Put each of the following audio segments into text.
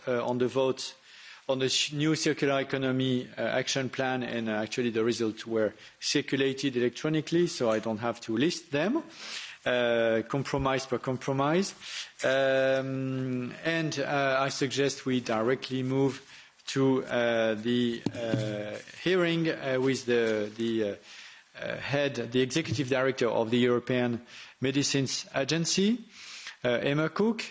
on the vote on the new circular economy action plan, and actually the results were circulated electronically, so I don't have to list them, compromise per compromise. And I suggest we directly move to the hearing with the head, the executive director of the European Medicines Agency, Emer Cooke.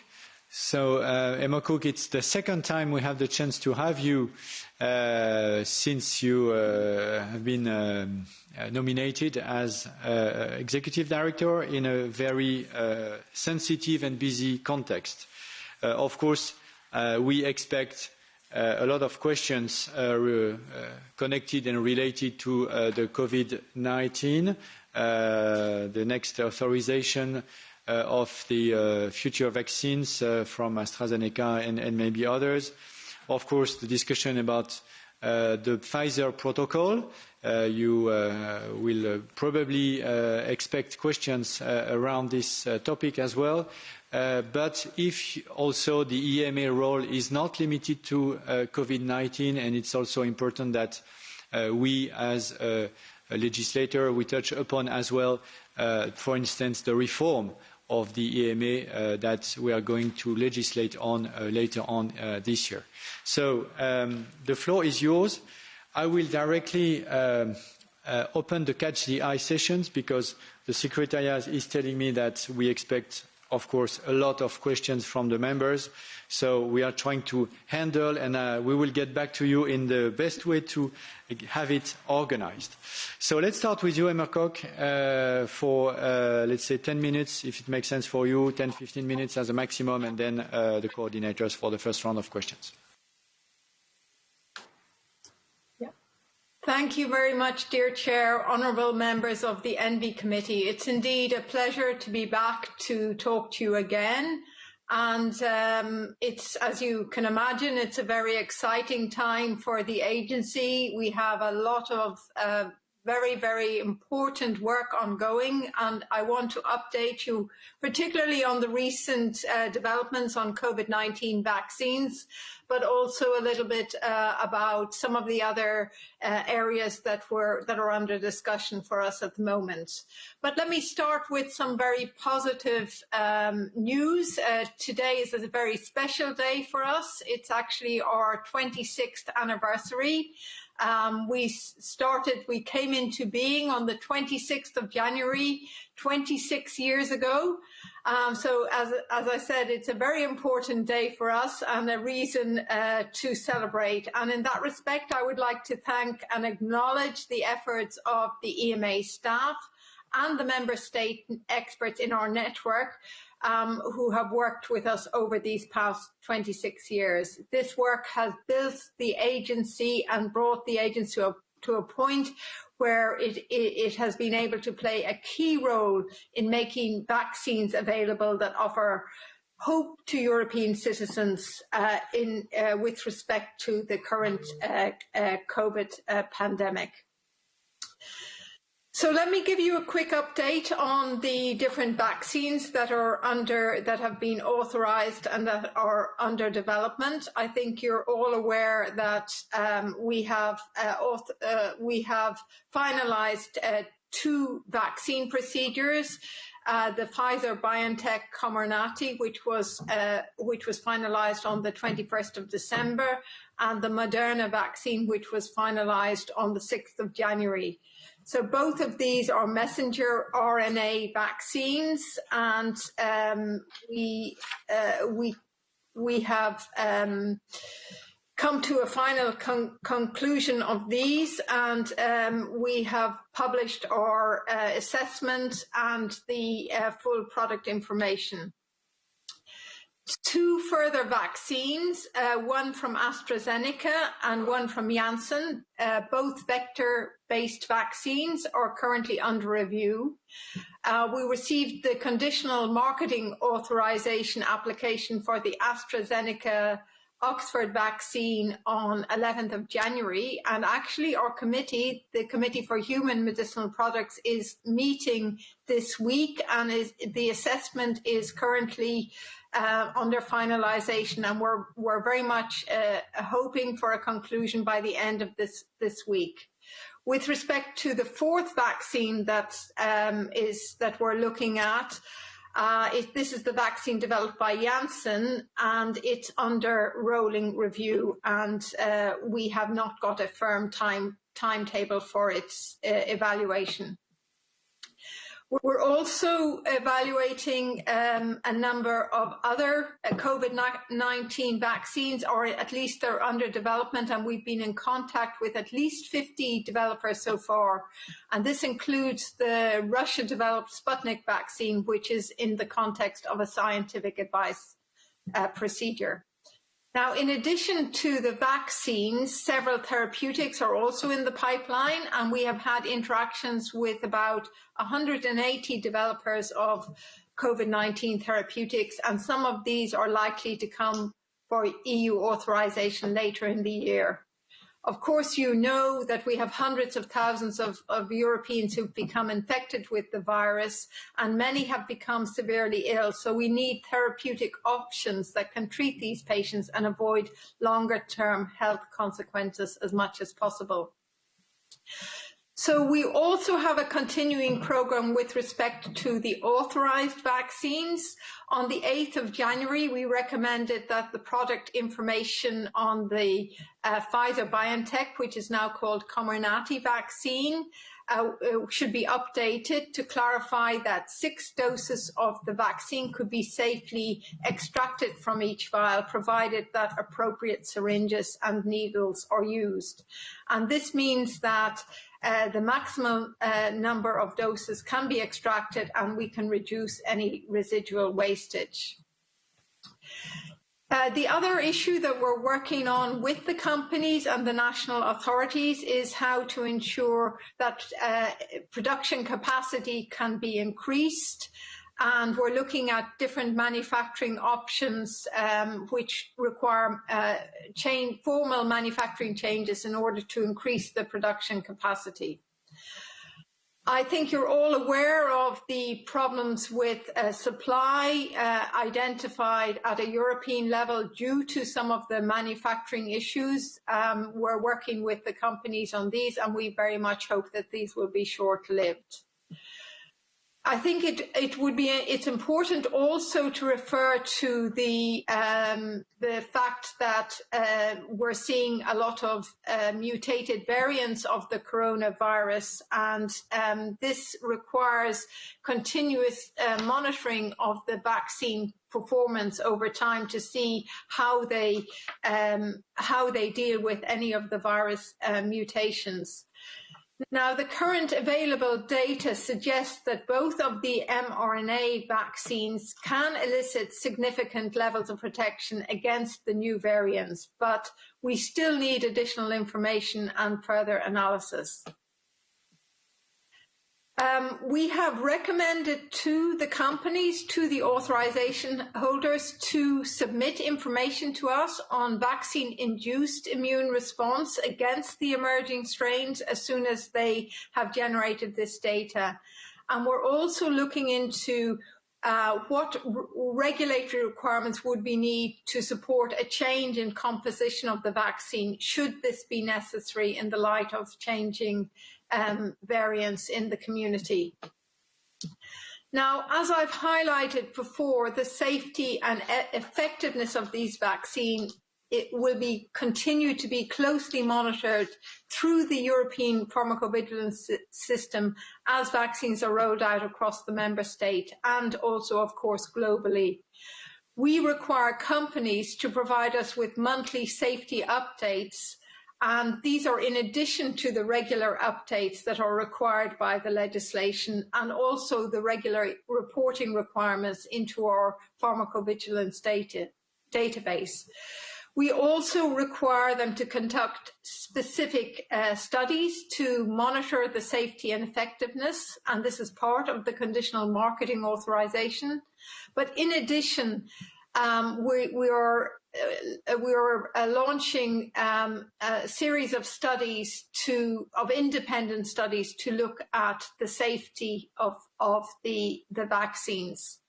So, Emer Cooke, it's the second time we have the chance to have you since you have been nominated as executive director in a very sensitive and busy context. Of course, we expect a lot of questions connected and related to the COVID-19, the next authorization of the future vaccines from AstraZeneca and maybe others. Of course, the discussion about the Pfizer protocol. You will probably expect questions around this topic as well. But if also the EMA role is not limited to COVID-19, and it's also important that we as a legislator, we touch upon as well, for instance, the reform of the EMA that we are going to legislate on later on this year. So the floor is yours. I will directly open the Catch the Eye sessions because the Secretariat is telling me that we expect, of course, a lot of questions from the members. So we are trying to handle, and we will get back to you in the best way to have it organized. So let's start with you, Emer Cooke, for, let's say, 10 minutes, if it makes sense for you, 10, 15 minutes as a maximum, and then the coordinators for the first round of questions. Thank you very much, dear Chair, honourable members of the ENVI Committee. It's indeed a pleasure to be back to talk to you again. And it's, as you can imagine, it's a very exciting time for the agency. We have a lot of very, very important work ongoing, and I want to update you particularly on the recent developments on COVID-19 vaccines, but also a little bit about some of the other areas that are under discussion for us at the moment. But let me start with some very positive news. Today is a very special day for us. It's actually our 26th anniversary. We came into being on the 26th of January, 26 years ago. So as I said, it's a very important day for us and a reason to celebrate. And in that respect, I would like to thank and acknowledge the efforts of the EMA staff and the member state experts in our network who have worked with us over these past 26 years. This work has built the agency and brought the agency up to a point where it has been able to play a key role in making vaccines available that offer hope to European citizens with respect to the current COVID pandemic. So let me give you a quick update on the different vaccines that have been authorized and that are under development. I think you're all aware that we have finalized 2 vaccine procedures. The Pfizer-BioNTech Comirnaty, which was finalized on the 21st of December, and the Moderna vaccine, which was finalized on the 6th of January. So both of these are messenger RNA vaccines, and we have come to a final conclusion of these, and we have published our assessment and the full product information. 2 further vaccines, one from AstraZeneca and one from Janssen, both vector-based vaccines, are currently under review. We received the conditional marketing authorization application for the AstraZeneca Oxford vaccine on 11th of January, and actually our committee, the Committee for Human Medicinal Products, is meeting this week, and the assessment is currently under finalisation, and we're very much hoping for a conclusion by the end of this week. With respect to the fourth vaccine that we're looking at, this is the vaccine developed by Janssen, and it's under rolling review, and we have not got a firm timetable for its evaluation. We're also evaluating a number of other COVID-19 vaccines, or at least they're under development, and we've been in contact with at least 50 developers so far. And this includes the Russia-developed Sputnik vaccine, which is in the context of a scientific advice procedure. Now, in addition to the vaccines, several therapeutics are also in the pipeline, and we have had interactions with about 180 developers of COVID-19 therapeutics, and some of these are likely to come for EU authorization later in the year. Of course, you know that we have hundreds of thousands of Europeans who've become infected with the virus, and many have become severely ill. So we need therapeutic options that can treat these patients and avoid longer-term health consequences as much as possible. So we also have a continuing program with respect to the authorized vaccines. On the 8th of January, we recommended that the product information on the Pfizer-BioNTech, which is now called Comirnaty vaccine, should be updated to clarify that 6 doses of the vaccine could be safely extracted from each vial, provided that appropriate syringes and needles are used. And this means that the maximum number of doses can be extracted, and we can reduce any residual wastage. The other issue that we're working on with the companies and the national authorities is how to ensure that production capacity can be increased. And we're looking at different manufacturing options which require formal manufacturing changes in order to increase the production capacity. I think you're all aware of the problems with supply identified at a European level due to some of the manufacturing issues. We're working with the companies on these, and we very much hope that these will be short-lived. I think it's important also to refer to the fact that we're seeing a lot of mutated variants of the coronavirus, and this requires continuous monitoring of the vaccine performance over time to see how they deal with any of the virus mutations. Now, the current available data suggests that both of the mRNA vaccines can elicit significant levels of protection against the new variants, but we still need additional information and further analysis. We have recommended to the companies, to the authorization holders, to submit information to us on vaccine-induced immune response against the emerging strains as soon as they have generated this data. And we're also looking into what regulatory requirements would we need to support a change in composition of the vaccine, should this be necessary in the light of changing variants in the community. Now, as I've highlighted before, the safety and effectiveness of these vaccines will continue to be closely monitored through the European pharmacovigilance system as vaccines are rolled out across the member state and also, of course, globally. We require companies to provide us with monthly safety updates, and these are in addition to the regular updates that are required by the legislation and also the regular reporting requirements into our pharmacovigilance database. We also require them to conduct specific studies to monitor the safety and effectiveness, and this is part of the conditional marketing authorization. But in addition, we are we're launching a series of studies of independent studies to look at the safety of the vaccines.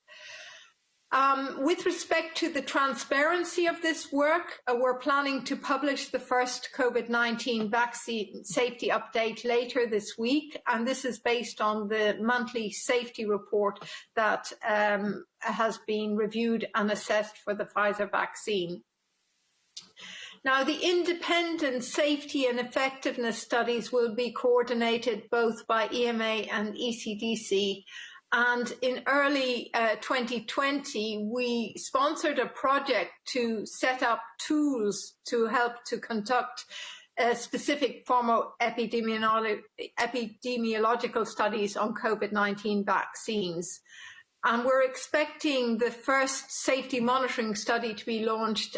With respect to the transparency of this work, we're planning to publish the first COVID-19 vaccine safety update later this week, and this is based on the monthly safety report that has been reviewed and assessed for the Pfizer vaccine. Now, the independent safety and effectiveness studies will be coordinated both by EMA and ECDC. And in early 2020, we sponsored a project to set up tools to help to conduct specific epidemiological studies on COVID-19 vaccines. And we're expecting the first safety monitoring study to be launched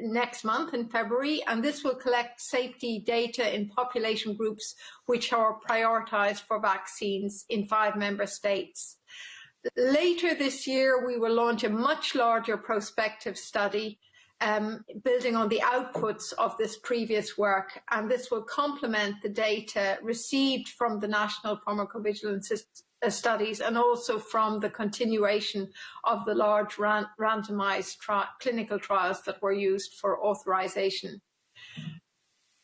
next month in February, and this will collect safety data in population groups which are prioritized for vaccines in 5 member states. Later this year, we will launch a much larger prospective study building on the outputs of this previous work, and this will complement the data received from the national pharmacovigilance studies and also from the continuation of the large randomized clinical trials that were used for authorization.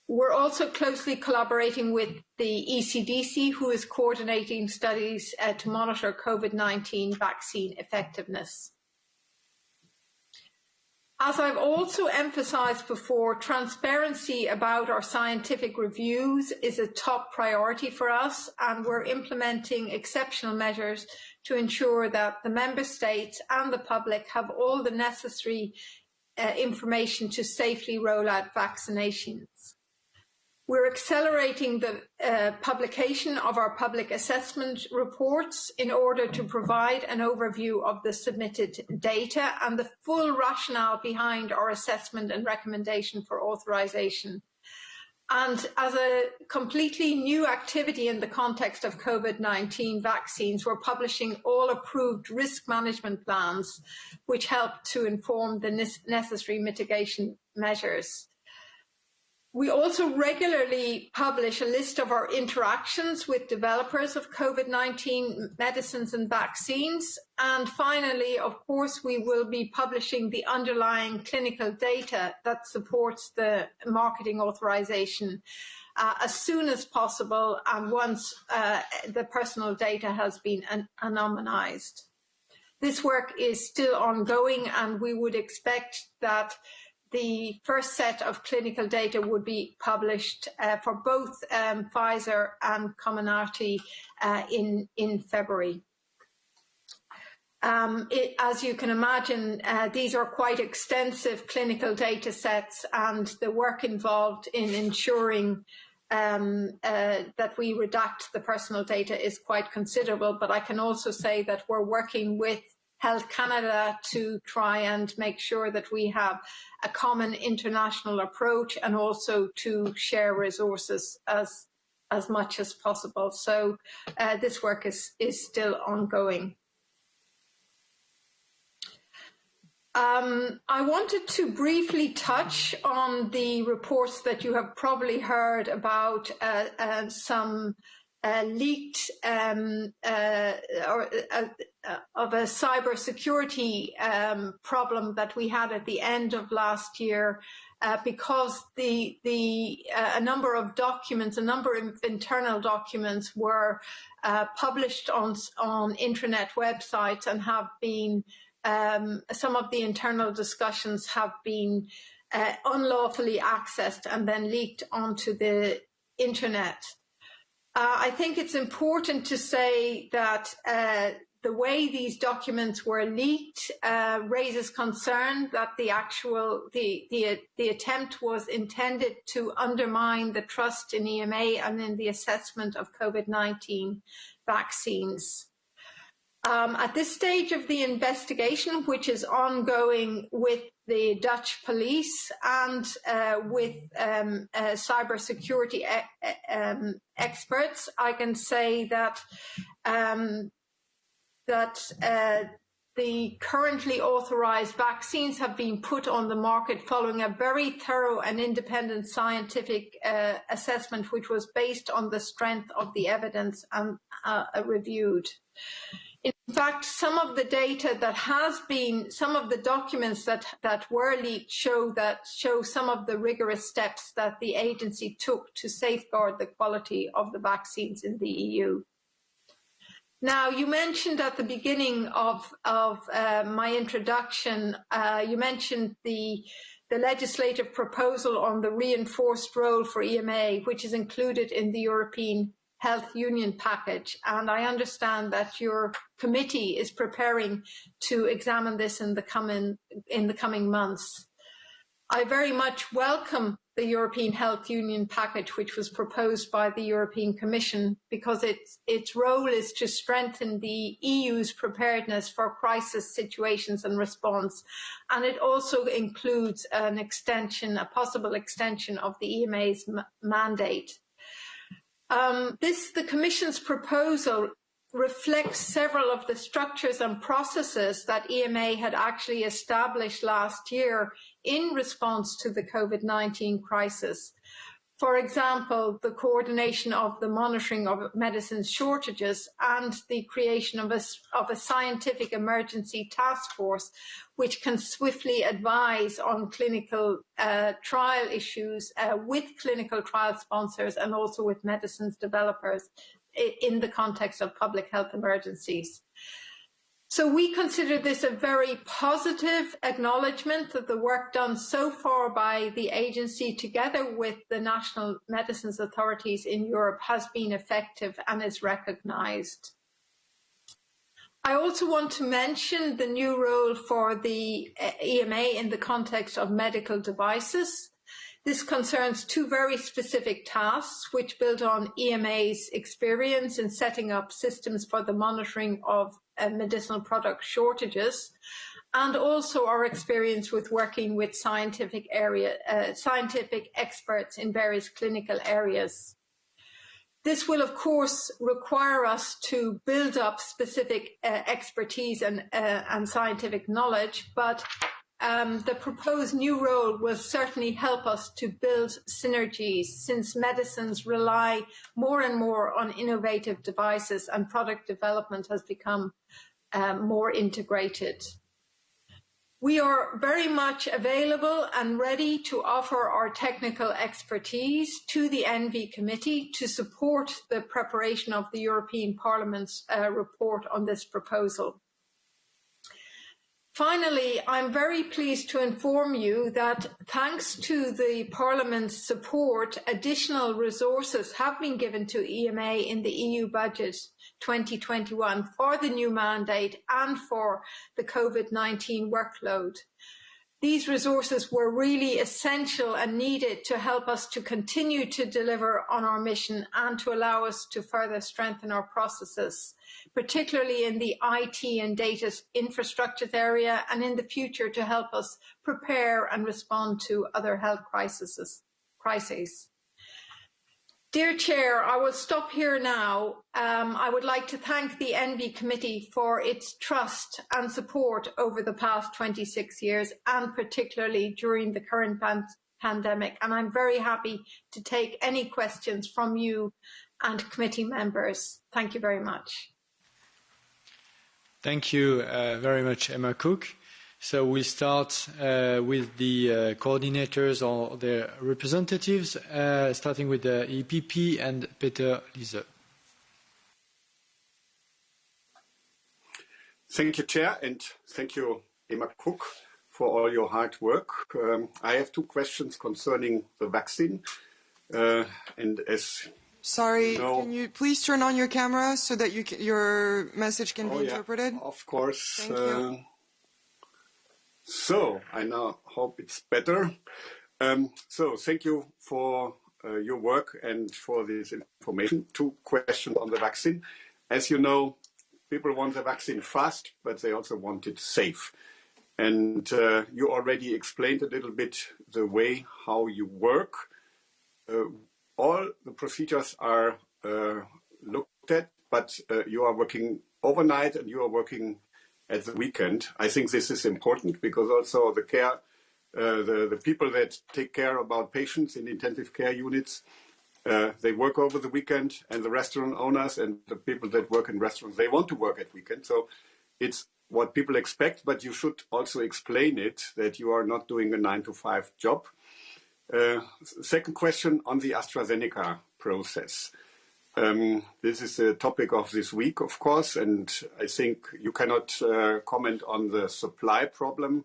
We're also closely collaborating with the ECDC, who is coordinating studies to monitor COVID-19 vaccine effectiveness. As I've also emphasized before, transparency about our scientific reviews is a top priority for us, and we're implementing exceptional measures to ensure that the member states and the public have all the necessary information to safely roll out vaccinations. We're accelerating the publication of our public assessment reports in order to provide an overview of the submitted data and the full rationale behind our assessment and recommendation for authorization. And as a completely new activity in the context of COVID-19 vaccines, we're publishing all approved risk management plans, which help to inform the necessary mitigation measures. We also regularly publish a list of our interactions with developers of COVID-19 medicines and vaccines. And finally, of course, we will be publishing the underlying clinical data that supports the marketing authorization as soon as possible and once the personal data has been anonymized. This work is still ongoing, and we would expect that the first set of clinical data would be published for both Pfizer and Comirnaty in February. As you can imagine, these are quite extensive clinical data sets, and the work involved in ensuring that we redact the personal data is quite considerable. But I can also say that we're working with Health Canada to try and make sure that we have a common international approach and also to share resources as much as possible. So this work is still ongoing. I wanted to briefly touch on the reports that you have probably heard about some leaked of a cybersecurity problem that we had at the end of last year, because a number of documents, a number of internal documents were published on intranet websites and have been, some of the internal discussions have been unlawfully accessed and then leaked onto the internet. I think it's important to say that the way these documents were leaked raises concern that the attempt was intended to undermine the trust in EMA and in the assessment of COVID-19 vaccines. At this stage of the investigation, which is ongoing with the Dutch police and with cybersecurity experts, I can say that the currently authorized vaccines have been put on the market following a very thorough and independent scientific assessment, which was based on the strength of the evidence and reviewed. In fact, some of the data that has been, some of the documents that were leaked show some of the rigorous steps that the agency took to safeguard the quality of the vaccines in the EU. Now, you mentioned at the beginning of my introduction, you mentioned the legislative proposal on the reinforced role for EMA, which is included in the European Health Union package. And I understand that your committee is preparing to examine this in the coming months. I very much welcome the European Health Union package, which was proposed by the European Commission, because its role is to strengthen the EU's preparedness for crisis situations and response. And it also includes an extension, a possible extension of the EMA's mandate. The Commission's proposal reflects several of the structures and processes that EMA had actually established last year in response to the COVID-19 crisis. For example, the coordination of the monitoring of medicines shortages and the creation of a scientific emergency task force, which can swiftly advise on clinical trial issues with clinical trial sponsors and also with medicines developers in the context of public health emergencies. So we consider this a very positive acknowledgement that the work done so far by the agency together with the national medicines authorities in Europe has been effective and is recognised. I also want to mention the new role for the EMA in the context of medical devices. This concerns two very specific tasks which build on EMA's experience in setting up systems for the monitoring of medicinal product shortages, and also our experience with working with scientific experts in various clinical areas. This will, of course, require us to build up specific expertise and scientific knowledge, but the proposed new role will certainly help us to build synergies, since medicines rely more and more on innovative devices and product development has become more integrated. We are very much available and ready to offer our technical expertise to the ENVI committee to support the preparation of the European Parliament's report on this proposal. Finally, I'm very pleased to inform you that thanks to the Parliament's support, additional resources have been given to EMA in the EU budget 2021 for the new mandate and for the COVID-19 workload. These resources were really essential and needed to help us to continue to deliver on our mission and to allow us to further strengthen our processes, particularly in the IT and data infrastructures area, and in the future to help us prepare and respond to other health crises. Dear Chair, I will stop here now. I would like to thank the ENVI Committee for its trust and support over the past 26 years, and particularly during the current pandemic. And I'm very happy to take any questions from you and committee members. Thank you very much. Thank you very much, Emer Cooke. So we'll start with the coordinators or their representatives, starting with the EPP and Peter Liese. Thank you, Chair, and thank you, Emer Cooke, for all your hard work. I have two questions concerning the vaccine. And as Sorry, you know, can you please turn on your camera so that your message can be interpreted? Of course. Thank you. So I now hope it's better. So thank you for your work and for this information. Two questions on the vaccine. As you know, people want the vaccine fast, but they also want it safe. And you already explained a little bit the way how you work. All the procedures are looked at, but you are working overnight and you are working at the weekend. I think this is important because also the care, the people that take care about patients in intensive care units, they work over the weekend, and the restaurant owners and the people that work in restaurants, they want to work at weekend. So it's what people expect, but you should also explain it that you are not doing a 9-to-5 job. Second question on the AstraZeneca process. This is a topic of this week, of course, and I think you cannot comment on the supply problem,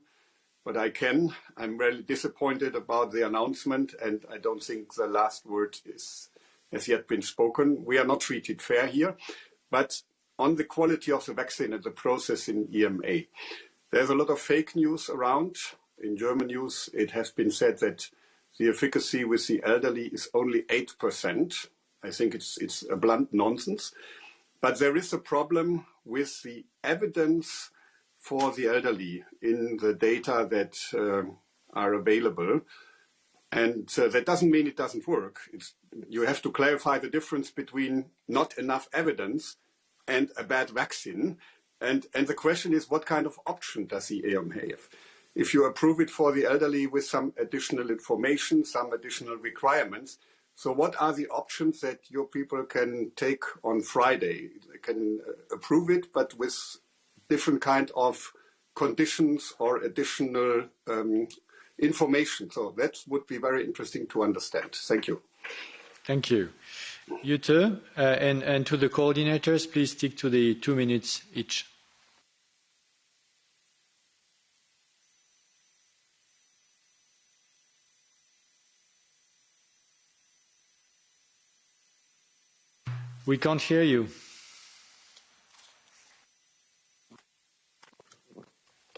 but I can. I'm really disappointed about the announcement, and I don't think the last word has yet been spoken. We are not treated fair here, but on the quality of the vaccine and the process in EMA, there's a lot of fake news around. In German news, it has been said that the efficacy with the elderly is only 8%. I think it's a blunt nonsense. But there is a problem with the evidence for the elderly in the data that are available. And that doesn't mean it doesn't work. You have to clarify the difference between not enough evidence and a bad vaccine. And the question is, what kind of option does the EMA have? If you approve it for the elderly with some additional information, some additional requirements, so what are the options that your people can take on Friday? They can approve it, but with different kind of conditions or additional information. So that would be very interesting to understand. Thank you. Thank you. Jutta, and to the coordinators, please stick to the 2 minutes each. We can't hear you.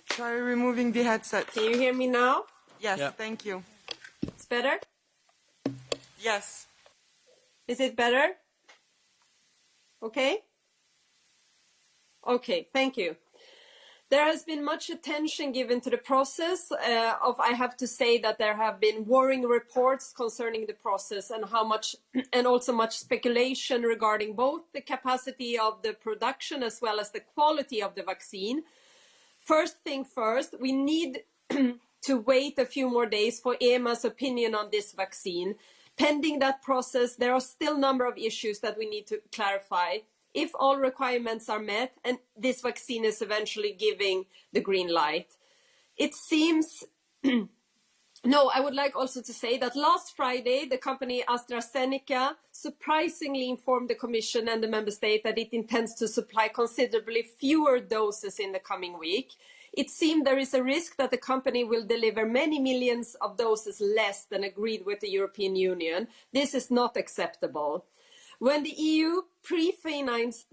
Try removing the headset. Can you hear me now? Yes, Yeah. thank you. It's better? Yes. Is it better? Okay? Okay, thank you. There has been much attention given to the process I have to say that there have been worrying reports concerning the process and also much speculation regarding both the capacity of the production as well as the quality of the vaccine. First thing first, we need to wait a few more days for EMA's opinion on this vaccine. Pending that process, there are still a number of issues that we need to clarify. If all requirements are met and this vaccine is eventually giving the green light. It seems, no, I would like also to say that last Friday, the company AstraZeneca surprisingly informed the Commission and the Member State that it intends to supply considerably fewer doses in the coming week. It seems there is a risk that the company will deliver many millions of doses less than agreed with the European Union. This is not acceptable. When the EU pre-finances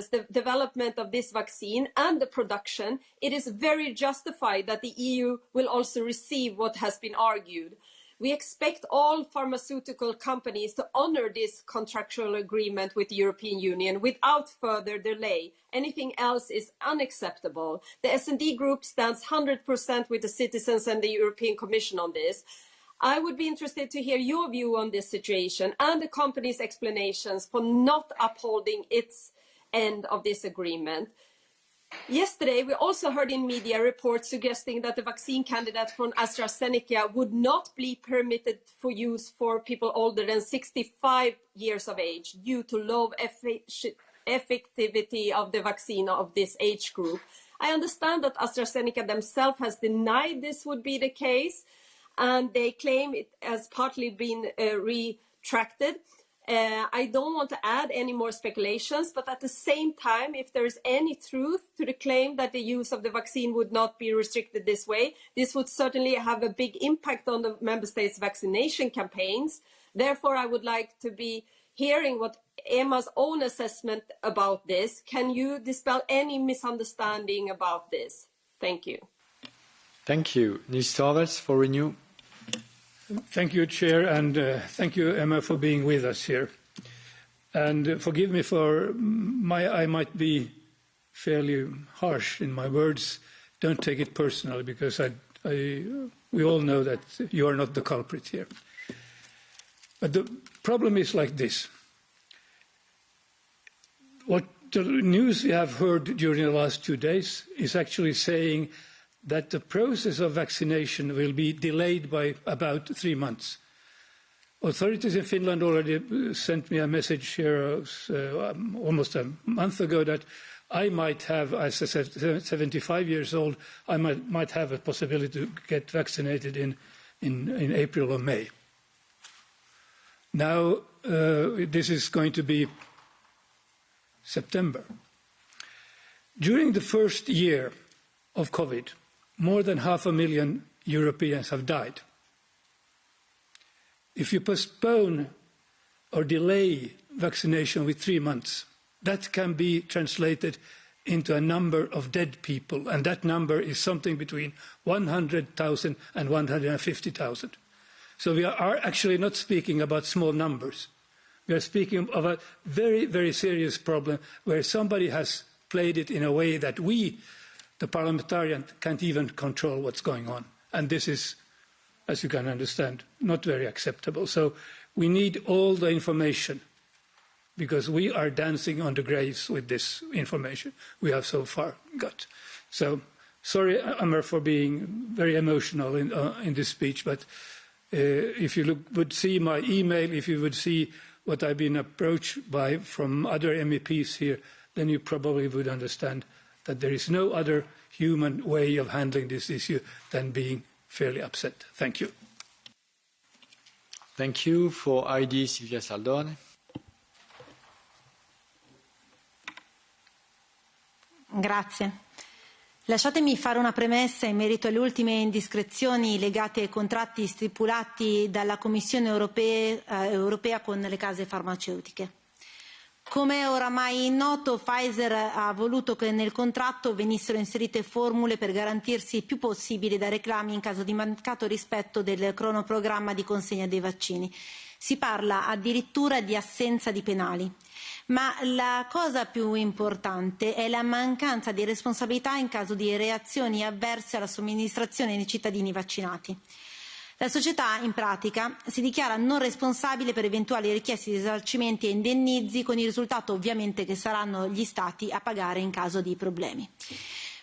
the development of this vaccine and the production, it is very justified that the EU will also receive what has been argued. We expect all pharmaceutical companies to honor this contractual agreement with the European Union without further delay. Anything else is unacceptable. The S&D Group stands 100% with the citizens and the European Commission on this. I would be interested to hear your view on this situation and the company's explanations for not upholding its end of this agreement. Yesterday, we also heard in media reports suggesting that the vaccine candidate from AstraZeneca would not be permitted for use for people older than 65 years of age due to low effectivity of the vaccine of this age group. I understand that AstraZeneca themselves has denied this would be the case, and they claim it has partly been retracted. I don't want to add any more speculations, but at the same time, if there is any truth to the claim that the use of the vaccine would not be restricted this way, this would certainly have a big impact on the member states' vaccination campaigns. Therefore, I would like to be hearing what EMA's own assessment about this. Can you dispel any misunderstanding about this? Thank you. Thank you. Nils Torvalds for Renew. Thank you, Chair, and thank you, Emma, for being with us here. And forgive me for I might be fairly harsh in my words. Don't take it personally, because we all know that you are not the culprit here. But the problem is like this. What the news we have heard during the last 2 days is actually saying that the process of vaccination will be delayed by about 3 months. Authorities in Finland already sent me a message here almost a month ago that I might have, as I said, 75 years old, I might have a possibility to get vaccinated in April or May. Now, this is going to be September. During the first year of COVID, more than 500,000 Europeans have died. If you postpone or delay vaccination with 3 months, that can be translated into a number of dead people, and that number is something between 100,000 and 150,000. So we are actually not speaking about small numbers. We are speaking of a very, very serious problem where somebody has played it in a way that we, the parliamentarians, can't even control what's going on. And this is, as you can understand, not very acceptable. So we need all the information, because we are dancing on the graves with this information we have so far got. So sorry, Emer, for being very emotional in this speech, but if you would see my email, if you would see what I've been approached by from other MEPs here, then you probably would understand that there is no other human way of handling this issue than being fairly upset. Thank you. Thank you. For ID, Silvia Saldone. Grazie. Lasciatemi fare una premessa in merito alle ultime indiscrezioni legate ai contratti stipulati dalla Commissione europea con le case farmaceutiche. Come è oramai noto, Pfizer ha voluto che nel contratto venissero inserite formule per garantirsi il più possibile da reclami in caso di mancato rispetto del cronoprogramma di consegna dei vaccini. Si parla addirittura di assenza di penali. Ma la cosa più importante è la mancanza di responsabilità in caso di reazioni avverse alla somministrazione dei cittadini vaccinati. La società, in pratica, si dichiara non responsabile per eventuali richieste di risarcimenti e indennizi, con il risultato ovviamente che saranno gli Stati a pagare in caso di problemi.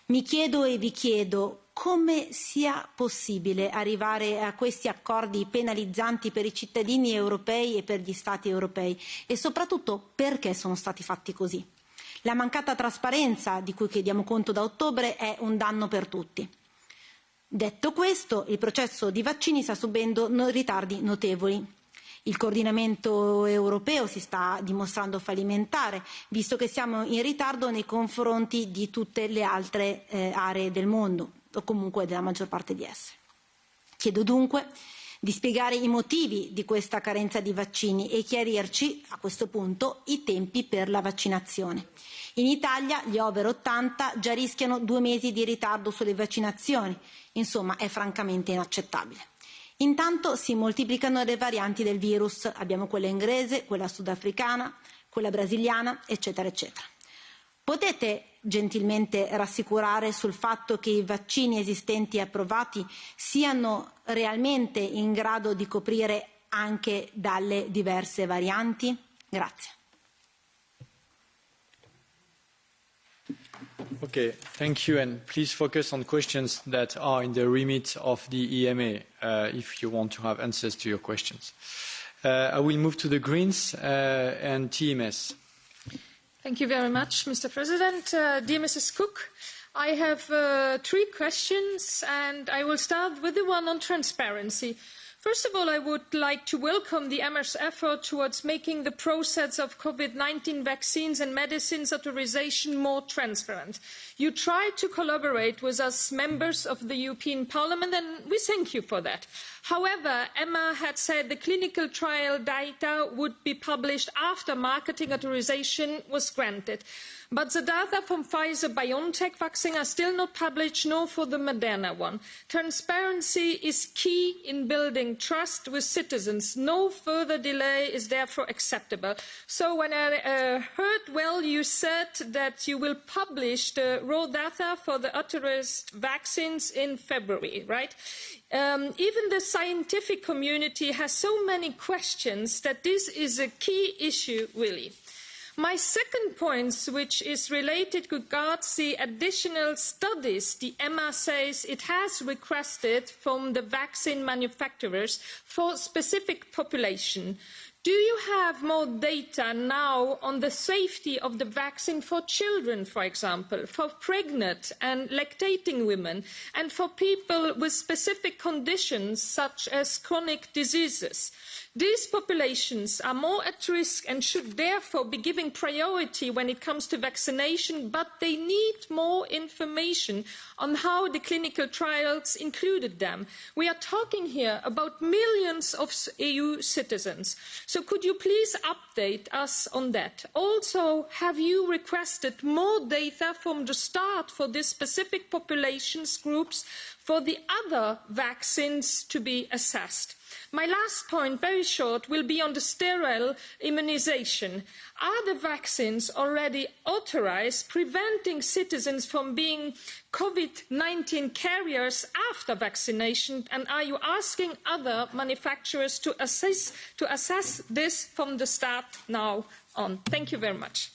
Mi chiedo e vi chiedo come sia possibile arrivare a questi accordi penalizzanti per i cittadini europei e per gli Stati europei e soprattutto perché sono stati fatti così. La mancata trasparenza di cui chiediamo conto da ottobre è un danno per tutti. Detto questo, il processo di vaccini sta subendo ritardi notevoli. Il coordinamento europeo si sta dimostrando fallimentare, visto che siamo in ritardo nei confronti di tutte le altre aree del mondo, o comunque della maggior parte di esse. Chiedo dunque di spiegare i motivi di questa carenza di vaccini e chiarirci, a questo punto, i tempi per la vaccinazione. In Italia gli over 80 già rischiano 2 mesi di ritardo sulle vaccinazioni, insomma è francamente inaccettabile. Intanto si moltiplicano le varianti del virus, abbiamo quella inglese, quella sudafricana, quella brasiliana, eccetera, eccetera. Potete gentilmente rassicurare sul fatto che i vaccini esistenti e approvati siano realmente in grado di coprire anche dalle diverse varianti? Grazie. Okay, thank you, and please focus on questions that are in the remit of the EMA if you want to have answers to your questions. I will move to the Greens and TMS. Thank you very much, Mr. President. Dear Mrs. Cooke, I have 3 questions, and I will start with the one on transparency. First of all, I would like to welcome the EMA's effort towards making the process of COVID-19 vaccines and medicines authorization more transparent. You tried to collaborate with us members of the European Parliament, and we thank you for that. However, EMA had said the clinical trial data would be published after marketing authorization was granted. But the data from Pfizer-BioNTech vaccine are still not published, nor for the Moderna one. Transparency is key in building trust with citizens. No further delay is therefore acceptable. So when I heard well, you said that you will publish the raw data for the authorized vaccines in February, right? Even the scientific community has so many questions that this is a key issue, really. My second point, which is related, regards the additional studies the EMA says it has requested from the vaccine manufacturers for specific population. Do you have more data now on the safety of the vaccine for children, for example, for pregnant and lactating women, and for people with specific conditions such as chronic diseases? These populations are more at risk and should therefore be given priority when it comes to vaccination, but they need more information on how the clinical trials included them. We are talking here about millions of EU citizens. So could you please update us on that? Also, have you requested more data from the start for these specific populations groups for the other vaccines to be assessed? My last point, very short, will be on the sterile immunisation. Are the vaccines already authorised, preventing citizens from being COVID-19 carriers after vaccination? And are you asking other manufacturers to assess this from the start now on? Thank you very much.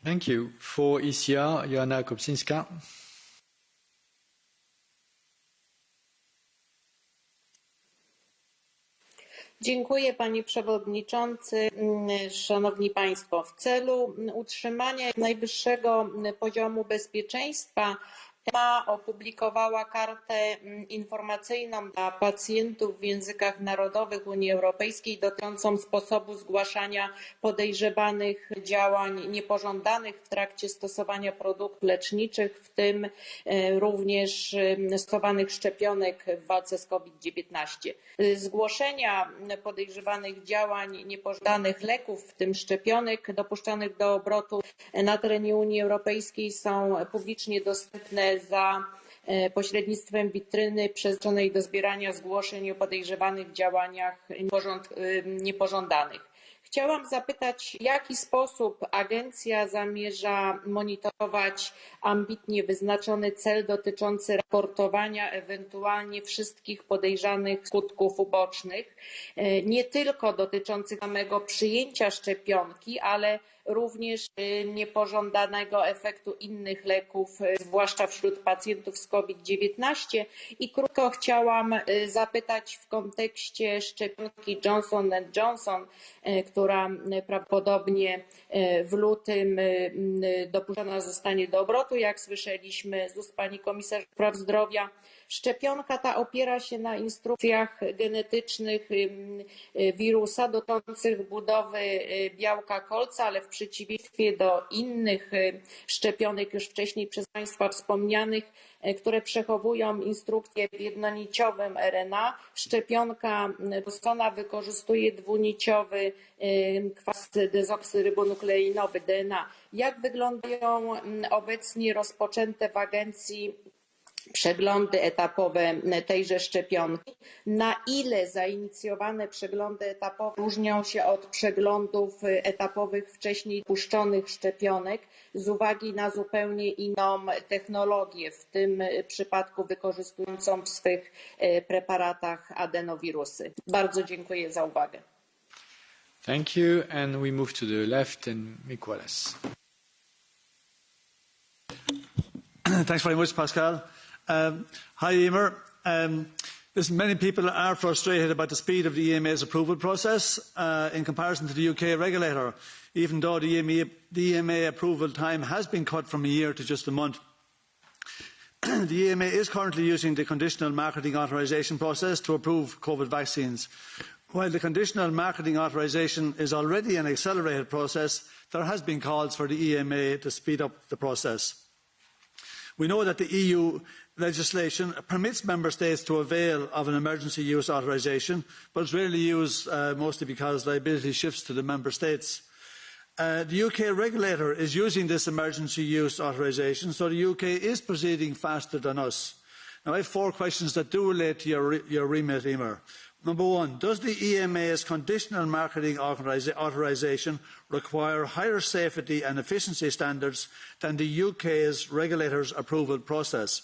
Thank you. For ECR, Joanna Kopczynska. Dziękuję Panie Przewodniczący. Szanowni Państwo, w celu utrzymania najwyższego poziomu bezpieczeństwa EMA opublikowała kartę informacyjną dla pacjentów w językach narodowych Unii Europejskiej dotyczącą sposobu zgłaszania podejrzewanych działań niepożądanych w trakcie stosowania produktów leczniczych, w tym również stosowanych szczepionek w walce z COVID-19. Zgłoszenia podejrzewanych działań niepożądanych leków, w tym szczepionek dopuszczanych do obrotu na terenie Unii Europejskiej, są publicznie dostępne za pośrednictwem witryny przeznaczonej do zbierania zgłoszeń o podejrzewanych działaniach niepożądanych. Chciałam zapytać, w jaki sposób agencja zamierza monitorować ambitnie wyznaczony cel dotyczący raportowania ewentualnie wszystkich podejrzanych skutków ubocznych, nie tylko dotyczących samego przyjęcia szczepionki, ale również niepożądanego efektu innych leków, zwłaszcza wśród pacjentów z COVID-19. I krótko chciałam zapytać w kontekście szczepionki Johnson & Johnson, która prawdopodobnie w lutym dopuszczona zostanie do obrotu, jak słyszeliśmy z ust pani komisarz praw zdrowia. Szczepionka ta opiera się na instrukcjach genetycznych wirusa dotyczących budowy białka kolca, ale w przeciwieństwie do innych szczepionek już wcześniej przez Państwa wspomnianych, które przechowują instrukcje w jednoniciowym RNA, szczepionka Bostona wykorzystuje dwuniciowy kwas dezoksyrybonukleinowy DNA. Jak wyglądają obecnie rozpoczęte w agencji przeglądy etapowe tejże szczepionki? Na ile zainicjowane przeglądy etapowe różnią się od przeglądów etapowych wcześniej puszczonych szczepionek z uwagi na zupełnie inną technologię, w tym przypadku wykorzystującą w swych preparatach adenowirusy? Bardzo dziękuję za uwagę. Thank you, and we move to the left and Mick Wallace. Thanks very much, Pascal. Hi, Emer. Listen, many people are frustrated about the speed of the EMA's approval process in comparison to the UK regulator, even though the EMA approval time has been cut from a year to just a month. The EMA is currently using the conditional marketing authorisation process to approve COVID vaccines. While the conditional marketing authorisation is already an accelerated process, there has been calls for the EMA to speed up the process. We know that the EU legislation permits member states to avail of an emergency use authorisation, but it's rarely used, mostly because liability shifts to the member states. The UK regulator is using this emergency use authorisation, so the UK is proceeding faster than us. Now, I have 4 questions that do relate to your remit, Emer. Number 1, does the EMA's conditional marketing authorisation require higher safety and efficiency standards than the UK's regulator's approval process?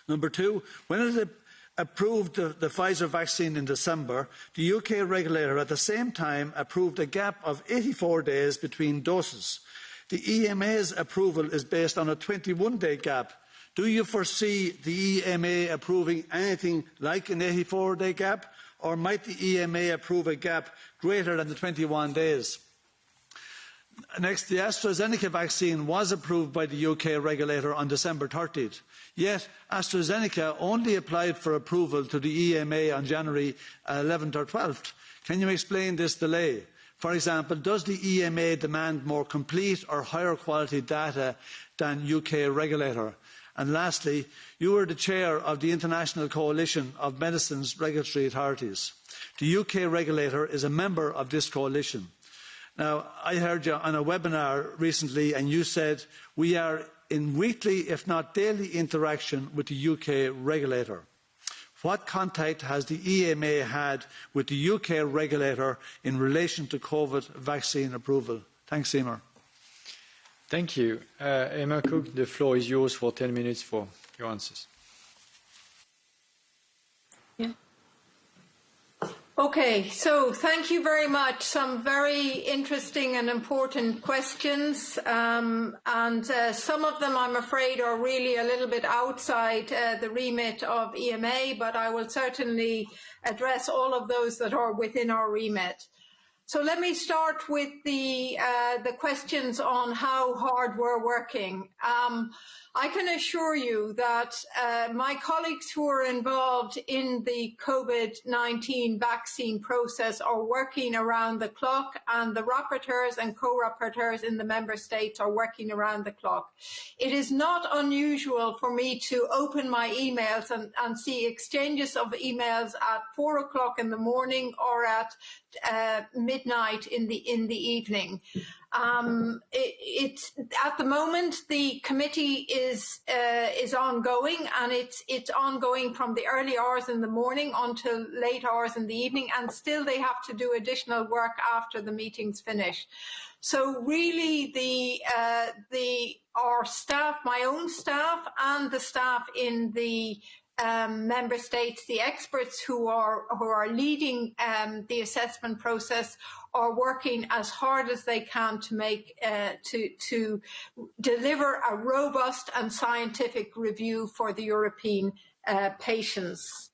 Number 2, when approved the Pfizer vaccine in December, the UK regulator at the same time approved a gap of 84 days between doses. The EMA's approval is based on a 21-day gap. Do you foresee the EMA approving anything like an 84-day gap, or might the EMA approve a gap greater than the 21 days? Next, the AstraZeneca vaccine was approved by the UK regulator on December 30th. Yet, AstraZeneca only applied for approval to the EMA on January 11th or 12th. Can you explain this delay? For example, does the EMA demand more complete or higher quality data than UK regulator? And lastly, you were the chair of the International Coalition of Medicines Regulatory Authorities. The UK regulator is a member of this coalition. Now, I heard you on a webinar recently, and you said we are in weekly, if not daily, interaction with the UK regulator. What contact has the EMA had with the UK regulator in relation to COVID vaccine approval? Thanks, Emer. Thank you. Emer Cooke, the floor is yours for 10 minutes for your answers. Yeah. Okay, so thank you very much. Some very interesting and important questions, and some of them, I'm afraid, are really a little bit outside the remit of EMA, but I will certainly address all of those that are within our remit. So let me start with the questions on how hard we're working. I can assure you that my colleagues who are involved in the COVID-19 vaccine process are working around the clock, and the rapporteurs and co-rapporteurs in the member states are working around the clock. It is not unusual for me to open my emails and see exchanges of emails at 4 o'clock in the morning or at midnight in the evening. At the moment, the committee is ongoing, and it's ongoing from the early hours in the morning until late hours in the evening, and still they have to do additional work after the meeting's finished. So really, our staff, my own staff, and the staff in the member states, the experts who are leading the assessment process, are working as hard as they can to make to deliver a robust and scientific review for the European patients.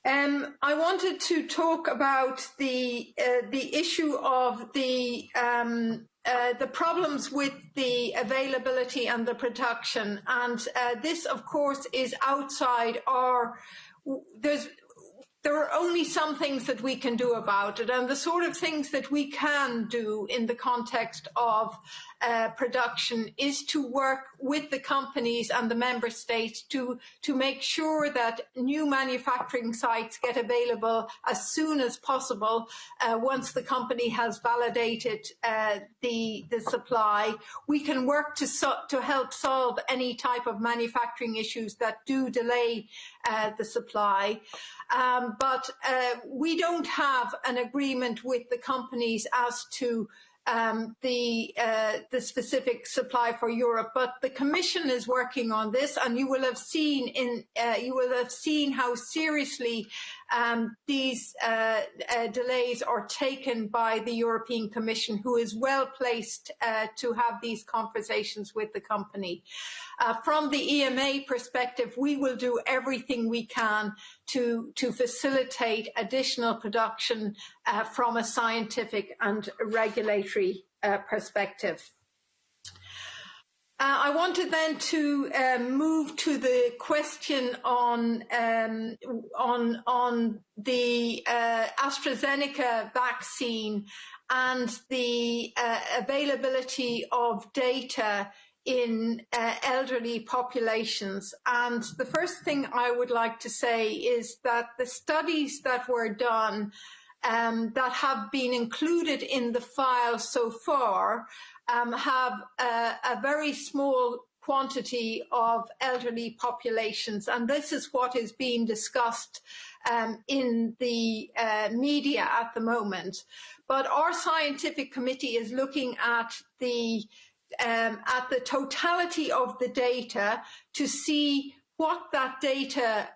I wanted to talk about the issue of the problems with the availability and the production, and this, of course, is outside our. There are only some things that we can do about it, and the sort of things that we can do in the context of production is to work with the companies and the member states to make sure that new manufacturing sites get available as soon as possible once the company has validated the supply. We can work to help solve any type of manufacturing issues that do delay the supply. But we don't have an agreement with the companies as to the specific supply for Europe, but the Commission is working on this, and you will have seen how seriously these delays are taken by the European Commission, who is well placed to have these conversations with the company. From the EMA perspective, we will do everything we can to facilitate additional production from a scientific and regulatory perspective. I wanted then to move to the question on the AstraZeneca vaccine and the availability of data in elderly populations. And the first thing I would like to say is that the studies that were done that have been included in the file so far have a very small quantity of elderly populations, and this is what is being discussed in the media at the moment. But our scientific committee is looking at the totality of the data to see what that data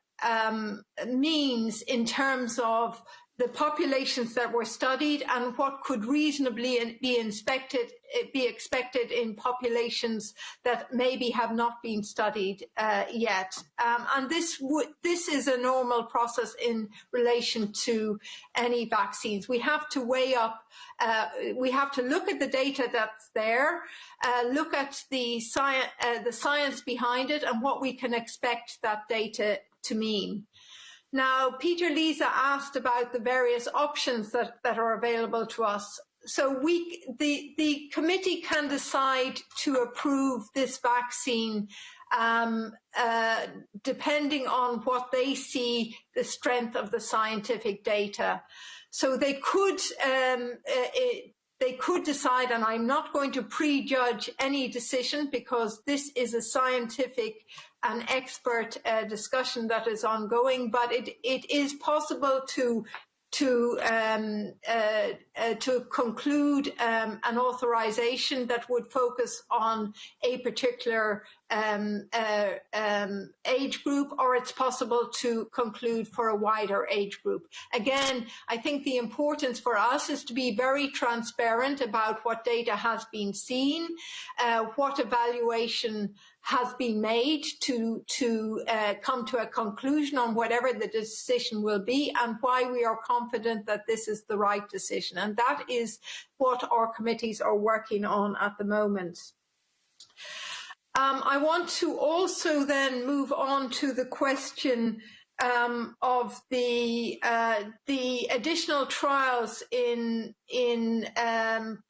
means in terms of the populations that were studied and what could reasonably be expected in populations that maybe have not been studied yet. And this is a normal process in relation to any vaccines. We have to weigh up, we have to look at the data that's there, look at the science behind it and what we can expect that data to mean. Now, Peter Lisa asked about the various options that are available to us. So the committee can decide to approve this vaccine depending on what they see the strength of the scientific data. So they could decide, and I'm not going to prejudge any decision because this is a scientific and expert discussion that is ongoing, but it is possible to conclude an authorization that would focus on a particular age group, or it's possible to conclude for a wider age group. Again, I think the importance for us is to be very transparent about what data has been seen, what evaluation has been made to come to a conclusion on whatever the decision will be, and why we are confident that this is the right decision. And that is what our committees are working on at the moment. I want to also then move on to the question of the additional trials in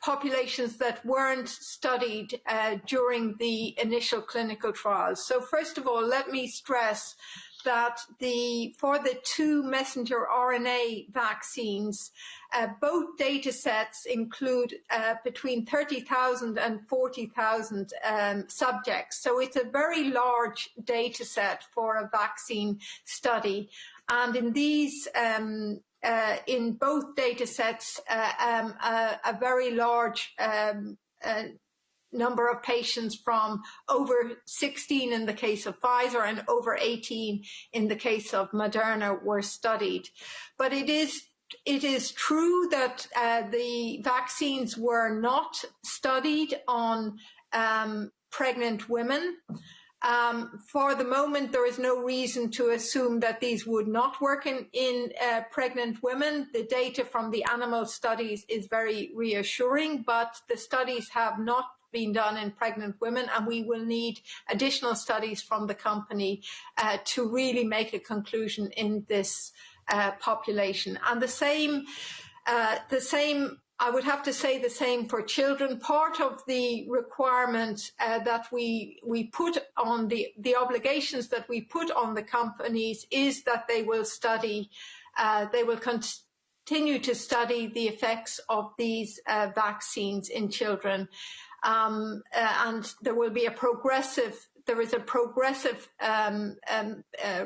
populations that weren't studied during the initial clinical trials. So first of all, let me stress that for the 2 messenger RNA vaccines, both data sets include between 30,000 and 40,000 subjects. So it's a very large data set for a vaccine study. And in these, in both data sets, a very large number of patients from over 16 in the case of Pfizer and over 18 in the case of Moderna were studied. But it is true that the vaccines were not studied on pregnant women. For the moment, there is no reason to assume that these would not work in pregnant women. The data from the animal studies is very reassuring, but the studies have not been done in pregnant women, and we will need additional studies from the company to really make a conclusion in this population. And the same, I would have to say the same for children. Part of the requirement that we put on the obligations that we put on the companies is that they will study, they will continue to study the effects of these vaccines in children. And there will be a progressive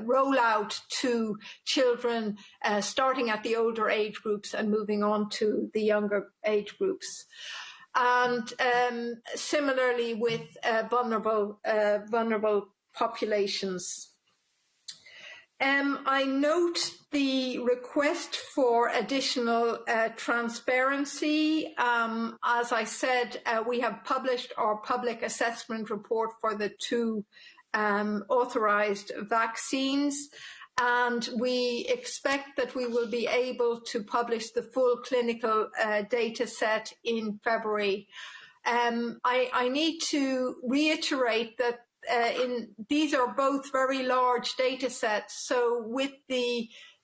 rollout to children starting at the older age groups and moving on to the younger age groups. And similarly with vulnerable populations. I note the request for additional transparency. As I said, we have published our public assessment report for the 2 authorized vaccines, and we expect that we will be able to publish the full clinical data set in February. I need to reiterate that these are both very large data sets, so with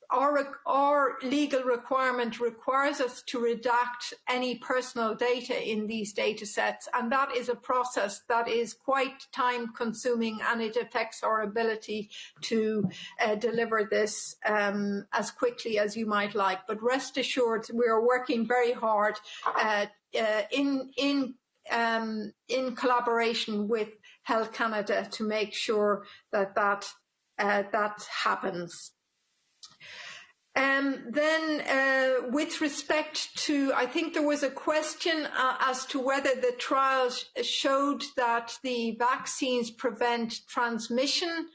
our legal requirement requires us to redact any personal data in these data sets, and that is a process that is quite time consuming, and it affects our ability to deliver this as quickly as you might like. But rest assured, we are working very hard in collaboration with Health Canada to make sure that that happens. Then with respect to, I think there was a question as to whether the trials showed that the vaccines prevent transmission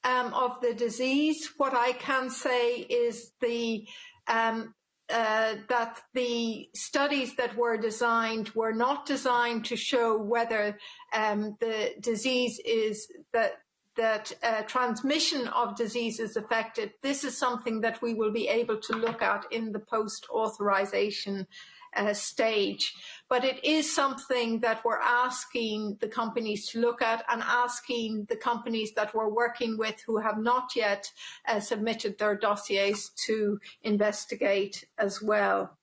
of the disease. What I can say is that the studies that were designed were not designed to show whether the disease is that transmission of disease is affected. This is something that we will be able to look at in the post-authorization stage. But it is something that we're asking the companies to look at, and asking the companies that we're working with who have not yet submitted their dossiers to investigate as well.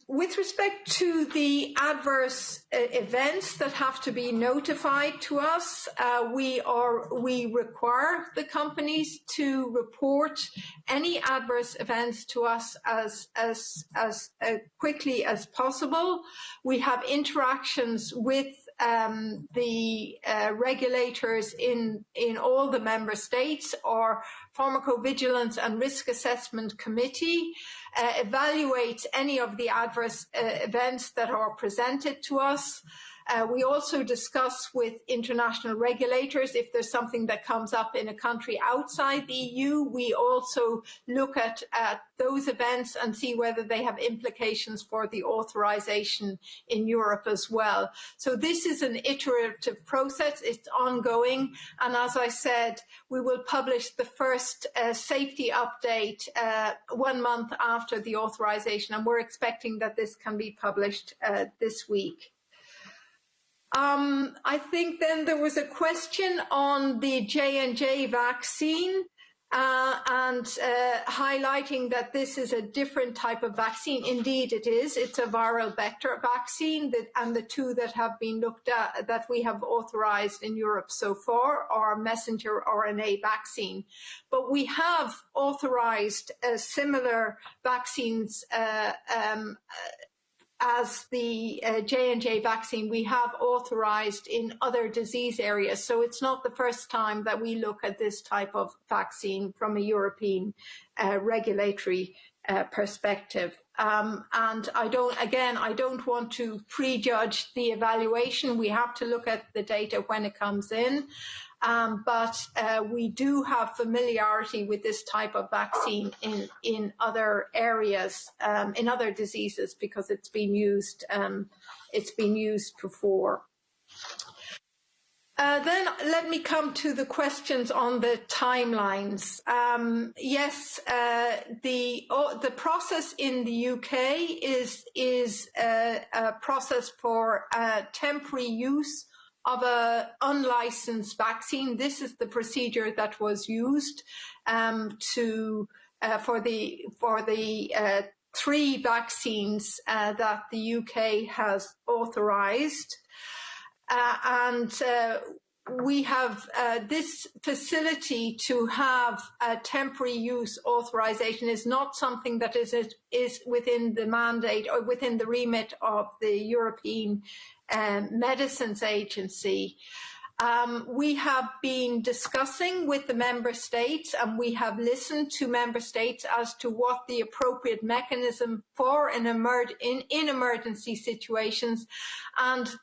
With respect to the adverse events that have to be notified to us, we require the companies to report any adverse events to us as quickly as possible. We have interactions with the regulators in all the member states. Our Pharmacovigilance and Risk Assessment Committee evaluates any of the adverse events that are presented to us. We also discuss with international regulators if there's something that comes up in a country outside the EU. We also look at those events and see whether they have implications for the authorization in Europe as well. So this is an iterative process. It's ongoing. And as I said, we will publish the first safety update 1 month after the authorization. And we're expecting that this can be published this week. I think then there was a question on the J&J vaccine and highlighting that this is a different type of vaccine. Indeed, it is. It's a viral vector vaccine, and the two that have been looked at, that we have authorized in Europe so far, are messenger RNA vaccine. But we have authorized similar vaccines as the J&J vaccine. We have authorized in other disease areas. So it's not the first time that we look at this type of vaccine from a European regulatory perspective. And I don't want to prejudge the evaluation. We have to look at the data when it comes in. But we do have familiarity with this type of vaccine in other areas, in other diseases, because it's been used before. Then let me come to the questions on the timelines. Yes, the process in the UK is a process for temporary use of an unlicensed vaccine. This is the procedure that was used for the 3 vaccines that the UK has authorized. We have this facility to have a temporary use authorization is not something that is within the mandate or within the remit of the European Medicines Agency. We have been discussing with the member states, and we have listened to member states as to what the appropriate mechanism for in emergency situations, and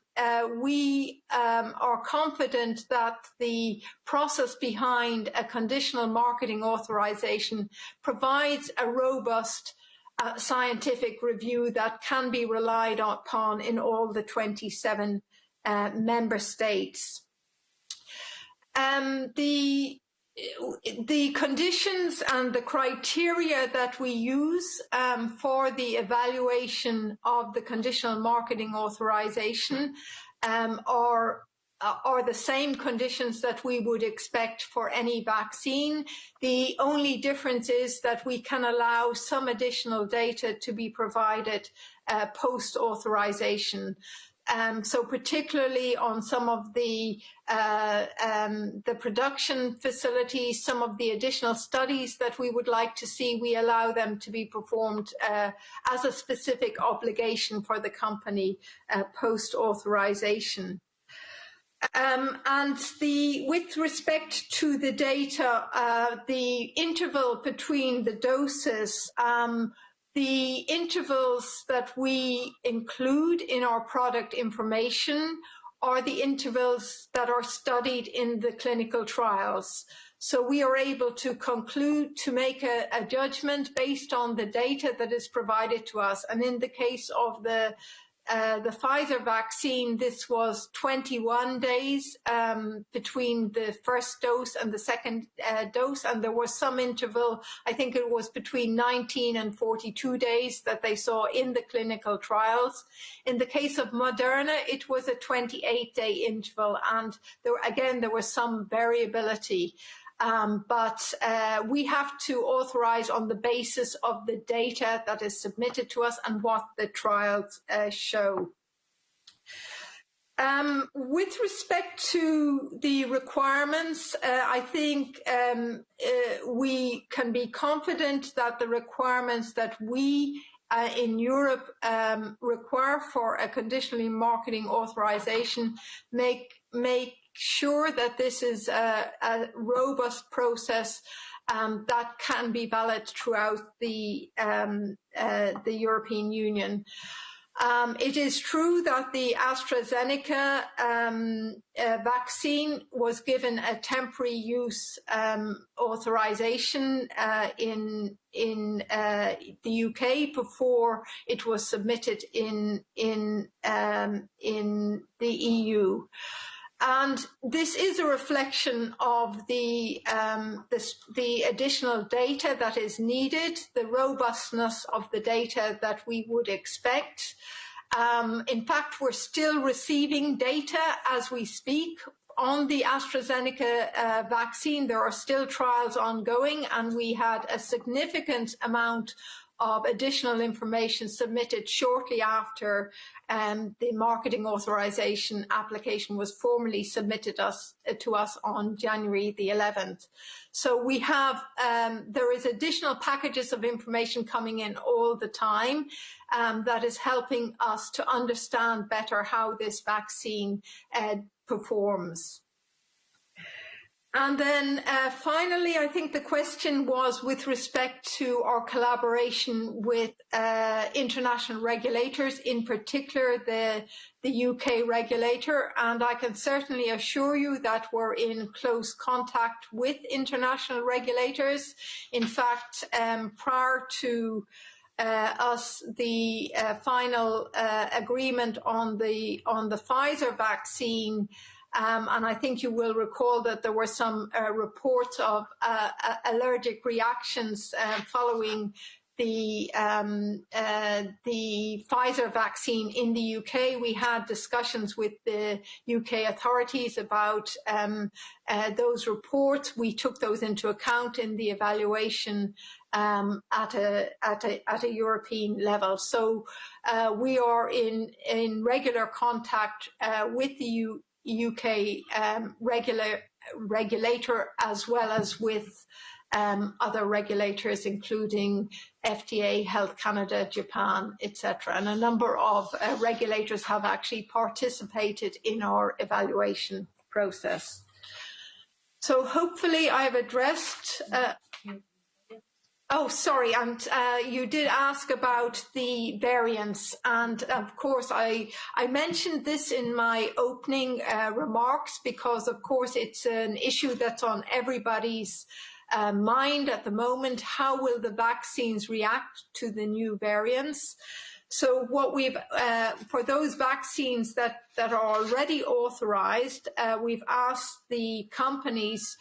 we are confident that the process behind a conditional marketing authorization provides a robust scientific review that can be relied upon in all the 27 member states. The conditions and the criteria that we use for the evaluation of the conditional marketing authorization are the same conditions that we would expect for any vaccine. The only difference is that we can allow some additional data to be provided post-authorization. So particularly on some of the production facilities, some of the additional studies that we would like to see, we allow them to be performed as a specific obligation for the company post-authorization. With respect to the data, the interval between the doses, the intervals that we include in our product information are the intervals that are studied in the clinical trials. So we are able to conclude, to make a judgment based on the data that is provided to us. And in the case of the Pfizer vaccine, this was 21 days between the first dose and the second dose, and there was some interval, I think it was between 19 and 42 days that they saw in the clinical trials. In the case of Moderna, it was a 28-day interval, and there was some variability. But we have to authorize on the basis of the data that is submitted to us and what the trials show. With respect to the requirements, I think we can be confident that the requirements that we in Europe require for a conditionally marketing authorization make sure that this is a robust process that can be valid throughout the European Union. It is true that the AstraZeneca vaccine was given a temporary use authorization in the UK before it was submitted in the EU. And this is a reflection of the additional data that is needed, the robustness of the data that we would expect. In fact, we're still receiving data as we speak on the AstraZeneca vaccine. There are still trials ongoing, and we had a significant amount of additional information submitted shortly after the marketing authorization application was formally submitted to us on January the 11th. So we have, there is additional packages of information coming in all the time that is helping us to understand better how this vaccine performs. And then finally, I think the question was with respect to our collaboration with international regulators, in particular the UK regulator. And I can certainly assure you that we're in close contact with international regulators. In fact, prior to the final agreement on the Pfizer vaccine, and I think you will recall that there were some reports of allergic reactions following the Pfizer vaccine in the UK. We had discussions with the UK authorities about those reports. We took those into account in the evaluation at a European level. So we are in regular contact with the UK regulator, as well as with other regulators, including FDA, Health Canada, Japan, etc. And a number of regulators have actually participated in our evaluation process. So hopefully I've addressed oh, sorry, and you did ask about the variants, and of course I mentioned this in my opening remarks because of course it's an issue that's on everybody's mind at the moment. How will the vaccines react to the new variants? So what we've, for those vaccines that are already authorized, we've asked the companies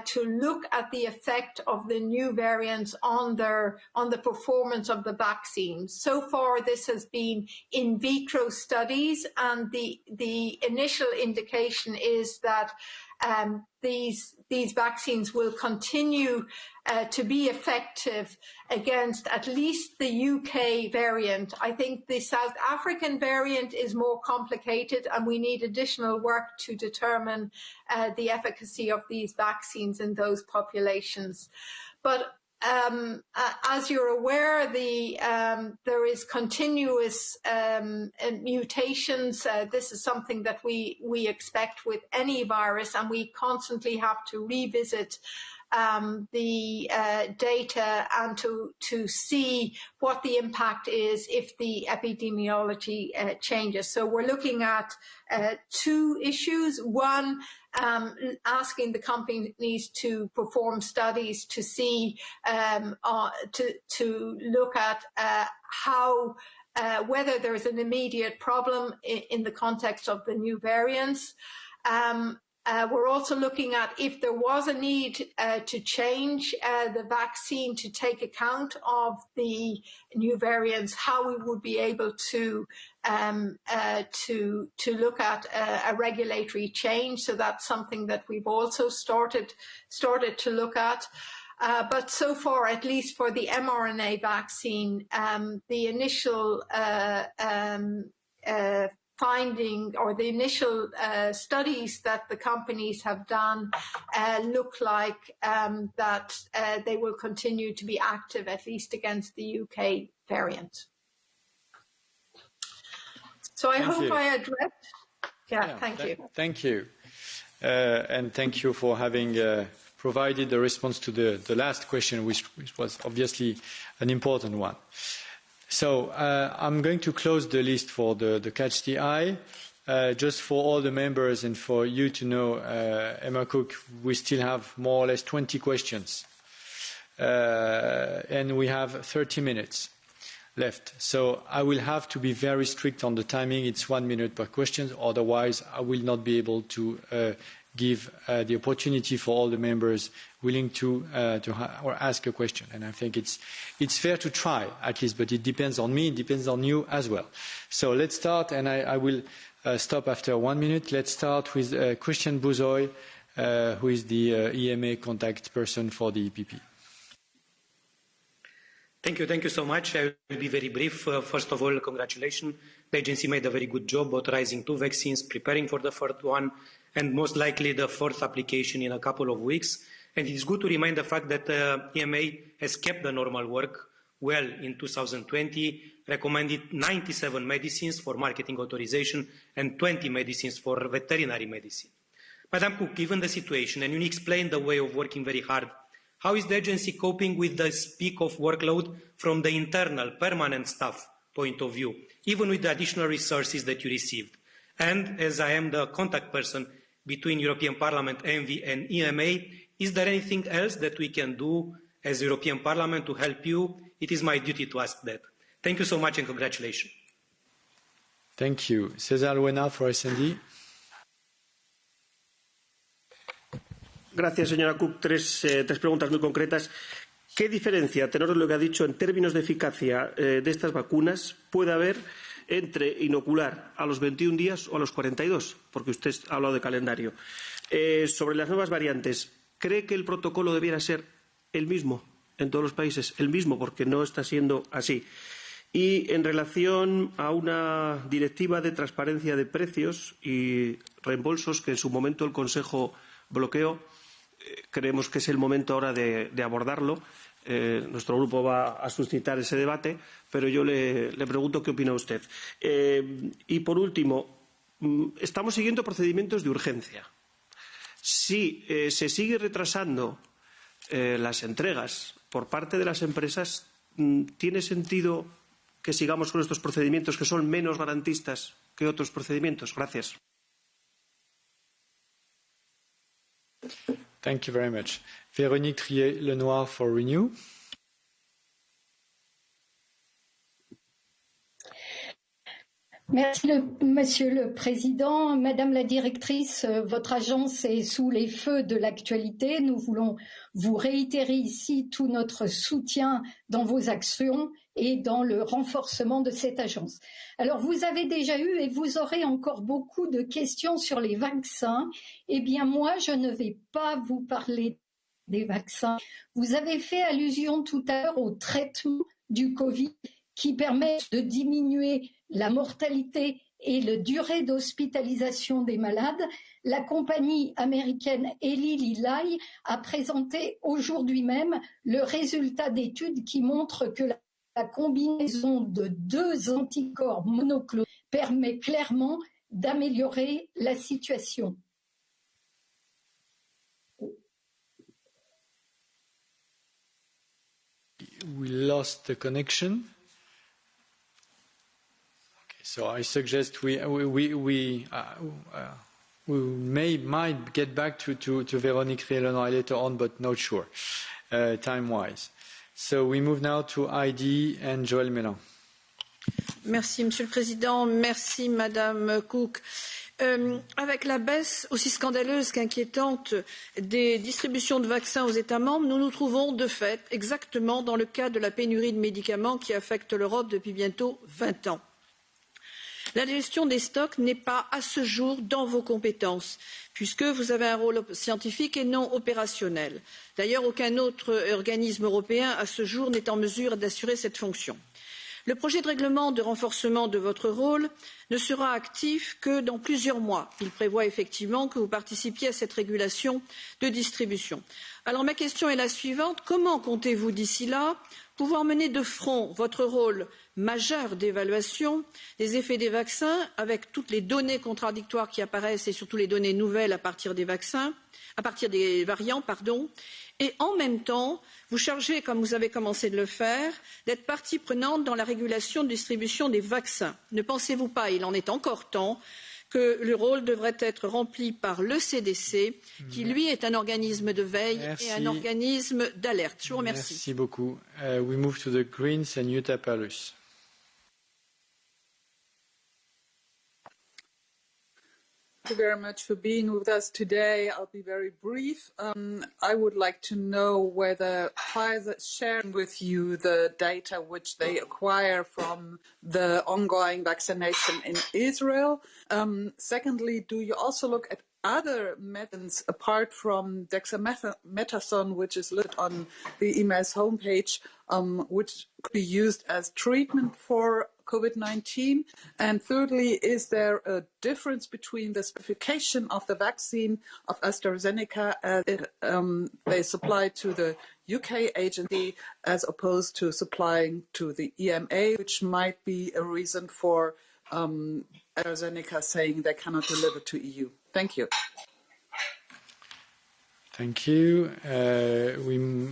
to look at the effect of the new variants on the performance of the vaccine. So far, this has been in vitro studies, and the initial indication is that these vaccines will continue to be effective against at least the UK variant. I think the South African variant is more complicated, and we need additional work to determine the efficacy of these vaccines in those populations. But as you're aware, there is continuous mutations. This is something that we expect with any virus, and we constantly have to revisit the data and to see what the impact is if the epidemiology changes. So we're looking at two issues. One, asking the companies to perform studies to see, to look at how whether there's an immediate problem in the context of the new variants. We're also looking at if there was a need to change the vaccine to take account of the new variants, how we would be able to look at a regulatory change. So that's something that we've also started to look at. But so far, at least for the mRNA vaccine, the initial finding or the initial studies that the companies have done look like that they will continue to be active, at least against the UK variant. So I hope I addressed. Yeah, thank you. Thank you. And thank you for having provided the response to the last question, which was obviously an important one. So I'm going to close the list for the Catch the Eye. Just for all the members and for you to know, Emer Cooke, we still have more or less 20 questions. And we have 30 minutes left. So I will have to be very strict on the timing. It's 1 minute per question. Otherwise, I will not be able to give the opportunity for all the members willing to or ask a question. And I think it's fair to try, at least, but it depends on me, it depends on you as well. So let's start, and I will stop after 1 minute. Let's start with Christian Buzoy, who is the EMA contact person for the EPP. Thank you so much. I will be very brief. First of all, congratulations. The agency made a very good job authorizing 2 vaccines, preparing for the third one, and most likely the 4th application in a couple of weeks. And it is good to remind the fact that EMA has kept the normal work well in 2020, recommended 97 medicines for marketing authorization and 20 medicines for veterinary medicine. Madam Cooke, given the situation, and you explained the way of working very hard, how is the agency coping with the peak of workload from the internal permanent staff point of view, even with the additional resources that you received? And as I am the contact person between European Parliament, ENVI and EMA, is there anything else that we can do as European Parliament to help you? It is my duty to ask that. Thank you so much and congratulations. Thank you. César Luena for SND. Gracias, señora Cook. Tres preguntas muy concretas. ¿Qué diferencia, a tenor de lo que ha dicho, en términos de eficacia de estas vacunas puede haber entre inocular a los 21 días o a los 42? Porque usted ha hablado de calendario. Sobre las nuevas variantes, ¿cree que el protocolo debiera ser el mismo en todos los países? El mismo, porque no está siendo así. Y en relación a una directiva de transparencia de precios y reembolsos que en su momento el Consejo bloqueó, creemos que es el momento ahora de abordarlo. Nuestro grupo va a suscitar ese debate, pero yo le pregunto qué opina usted. Y por último, estamos siguiendo procedimientos de urgencia. Si se sigue retrasando las entregas por parte de las empresas, ¿tiene sentido que sigamos con estos procedimientos que son menos garantistas que otros procedimientos? Gracias. Thank you very much. Véronique Trier-Lenoir for Renew. Merci, Monsieur le Président. Madame la Directrice, votre agence est sous les feux de l'actualité. Nous voulons vous réitérer ici tout notre soutien dans vos actions et dans le renforcement de cette agence. Alors, vous avez déjà eu et vous aurez encore beaucoup de questions sur les vaccins. Eh bien, moi, je ne vais pas vous parler des vaccins. Vous avez fait allusion tout à l'heure au traitement du Covid qui permet de diminuer la mortalité et la durée d'hospitalisation des malades. La compagnie américaine Eli Lilly a présenté aujourd'hui même le résultat d'études qui montrent que la combinaison de 2 anticorps monoclonaux permet clairement d'améliorer la situation. we lost the connection. Okay, so I suggest we might get back to Véronique Riel-Honoré later on, but not sure, time-wise. So we move now to ID and Joël Mélan. Merci, Monsieur le Président. Merci, Madame Cooke. Avec la baisse aussi scandaleuse qu'inquiétante des distributions de vaccins aux États membres, nous nous trouvons de fait exactement dans le cas de la pénurie de médicaments qui affecte l'Europe depuis bientôt 20 ans. La gestion des stocks n'est pas à ce jour dans vos compétences, puisque vous avez un rôle scientifique et non opérationnel. D'ailleurs, aucun autre organisme européen à ce jour n'est en mesure d'assurer cette fonction. Le projet de règlement de renforcement de votre rôle ne sera actif que dans plusieurs mois. Il prévoit effectivement que vous participiez à cette régulation de distribution. Alors ma question est la suivante. Comment comptez-vous d'ici là pouvoir mener de front votre rôle majeur d'évaluation des effets des vaccins avec toutes les données contradictoires qui apparaissent et surtout les données nouvelles à partir des vaccins, à partir des variants, et en même temps vous chargez, comme vous avez commencé de le faire, d'être partie prenante dans la régulation de distribution des vaccins. Ne pensez-vous pas, il en est encore temps, que le rôle devrait être rempli par le CDC, qui lui est un organisme de veille et un organisme d'alerte. Je vous remercie. Merci beaucoup. We move to the Greens and Jutta Paulus. Thank you very much for being with us today. I'll be very brief. I would like to know whether Pfizer is sharing with you the data which they acquire from the ongoing vaccination in Israel. Secondly, do you also look at other methods apart from dexamethasone, which is listed on the EMA's homepage, which could be used as treatment for COVID-19? And thirdly, is there a difference between the specification of the vaccine of AstraZeneca as they supply to the UK agency as opposed to supplying to the EMA, which might be a reason for AstraZeneca saying they cannot deliver to EU? Thank you. Thank you. We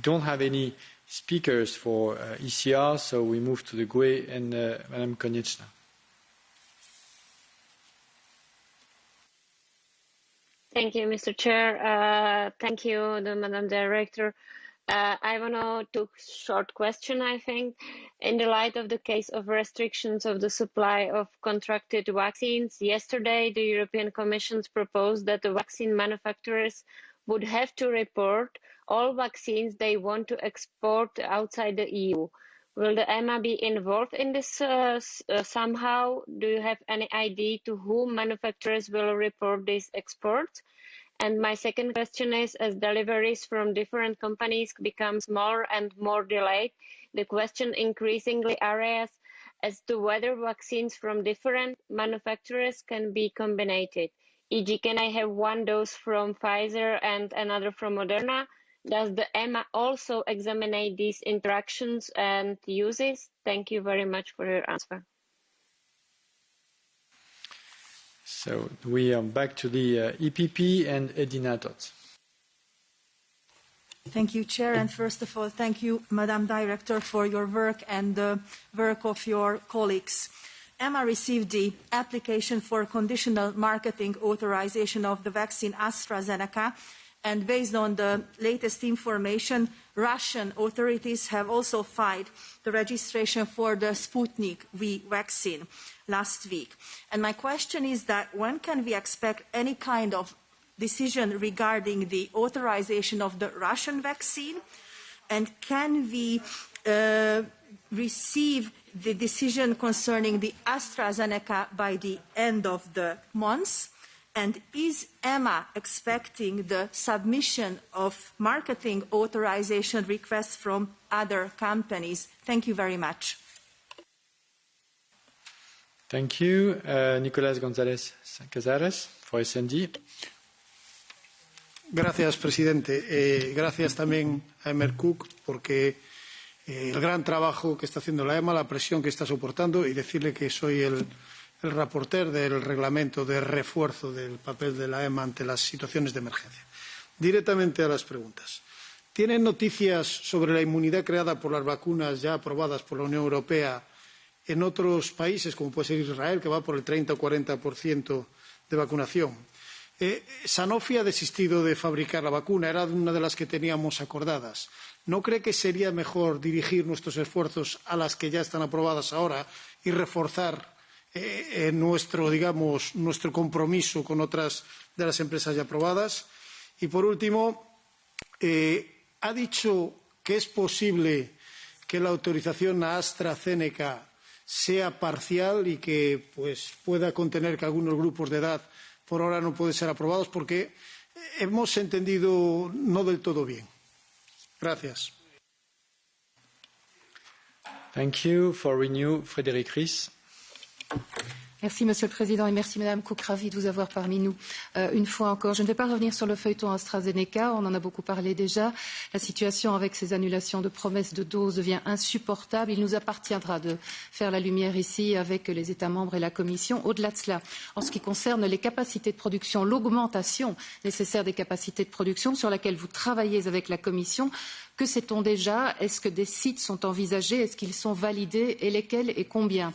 don't have any speakers for ECR, so we move to the GUE and Madame Konieczna. Thank you, Mr. Chair. Thank you, Madam Director. I want to do a short question, I think. In the light of the case of restrictions of the supply of contracted vaccines, yesterday the European Commission proposed that the vaccine manufacturers would have to report all vaccines they want to export outside the EU. Will the EMA be involved in this somehow? Do you have any idea to whom manufacturers will report these exports? And my second question is, as deliveries from different companies becomes more and more delayed, the question increasingly arises as to whether vaccines from different manufacturers can be combined. E.g., can I have one dose from Pfizer and another from Moderna? Does the EMA also examine these interactions and uses? Thank you very much for your answer. So we are back to the EPP and Edina Dodds. Thank you, Chair. And first of all, thank you, Madam Director, for your work and the work of your colleagues. EMA received the application for conditional marketing authorization of the vaccine AstraZeneca, and based on the latest information, Russian authorities have also filed the registration for the Sputnik V vaccine last week. And my question is that when can we expect any kind of decision regarding the authorization of the Russian vaccine? And can we receive the decision concerning the AstraZeneca by the end of the month? And is EMA expecting the submission of marketing authorization requests from other companies? Thank you very much. Thank you. Nicolás González Casares for SND. Gracias, presidente. Gracias también a Emer Cooke porque el gran trabajo que está haciendo la EMA, la presión que está soportando, y decirle que soy el reporter del reglamento de refuerzo del papel de la EMA ante las situaciones de emergencia. Directamente a las preguntas. ¿Tienen noticias sobre la inmunidad creada por las vacunas ya aprobadas por la Unión Europea en otros países, como puede ser Israel, que va por el 30 o 40% de vacunación? Sanofi ha desistido de fabricar la vacuna, era una de las que teníamos acordadas. ¿No cree que sería mejor dirigir nuestros esfuerzos a las que ya están aprobadas ahora y reforzar nuestro compromiso con otras de las empresas ya aprobadas? Y por último, ha dicho que es posible que la autorización a AstraZeneca sea parcial y que pueda contener que algunos grupos de edad por ahora no pueden ser aprobados, porque hemos entendido no del todo bien. Gracias. Thank you. For Renew, Frédéric Ries. Merci Monsieur le Président et merci Madame Cooke, ravie de vous avoir parmi nous une fois encore. Je ne vais pas revenir sur le feuilleton AstraZeneca, on en a beaucoup parlé déjà. La situation avec ces annulations de promesses de doses devient insupportable. Il nous appartiendra de faire la lumière ici avec les États membres et la Commission. Au-delà de cela, en ce qui concerne les capacités de production, l'augmentation nécessaire des capacités de production sur laquelle vous travaillez avec la Commission, que sait-on déjà? Est-ce que des sites sont envisagés? Est-ce qu'ils sont validés? Et lesquels et combien?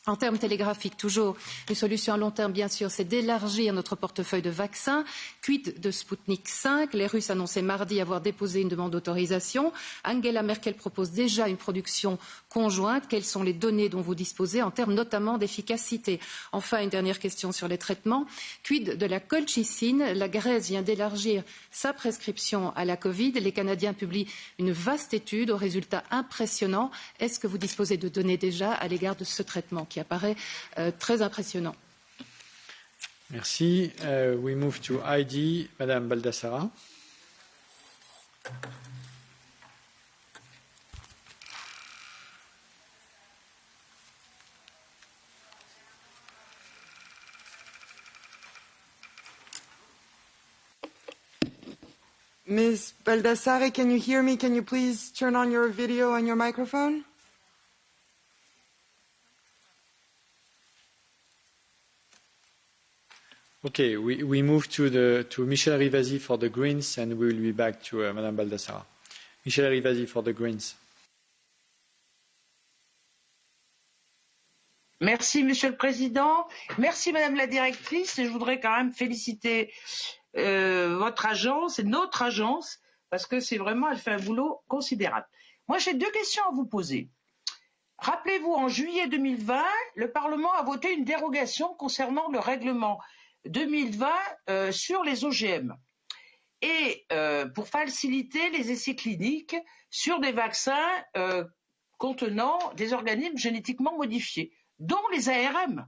En termes télégraphiques, toujours, une solution à long terme, bien sûr, c'est d'élargir notre portefeuille de vaccins. Quid de Sputnik 5? Les Russes annonçaient mardi avoir déposé une demande d'autorisation. Angela Merkel propose déjà une production conjointe. Quelles sont les données dont vous disposez en termes notamment d'efficacité? Enfin, une dernière question sur les traitements. Quid de la colchicine? La Grèce vient d'élargir sa prescription à la Covid. Les Canadiens publient une vaste étude aux résultats impressionnants. Est-ce que vous disposez de données déjà à l'égard de ce traitement qui apparaît très impressionnant? Merci. We move to ID, Madame Baldassara. Ms. Baldassare, can you hear me? Can you please turn on your video and your microphone? Okay, we move to Michel Rivasi for the Greens, and we will be back to Madame Baldassara. Michel Rivasi for the Greens. Merci, Monsieur le Président. Merci, Madame la Directrice. Et je voudrais quand même féliciter votre agence et notre agence, parce que c'est vraiment, elle fait un boulot considérable. Moi, j'ai deux questions à vous poser. Rappelez-vous, en juillet 2020, le Parlement a voté une dérogation concernant le règlement 2020 sur les OGM et pour faciliter les essais cliniques sur des vaccins contenant des organismes génétiquement modifiés, dont les ARM.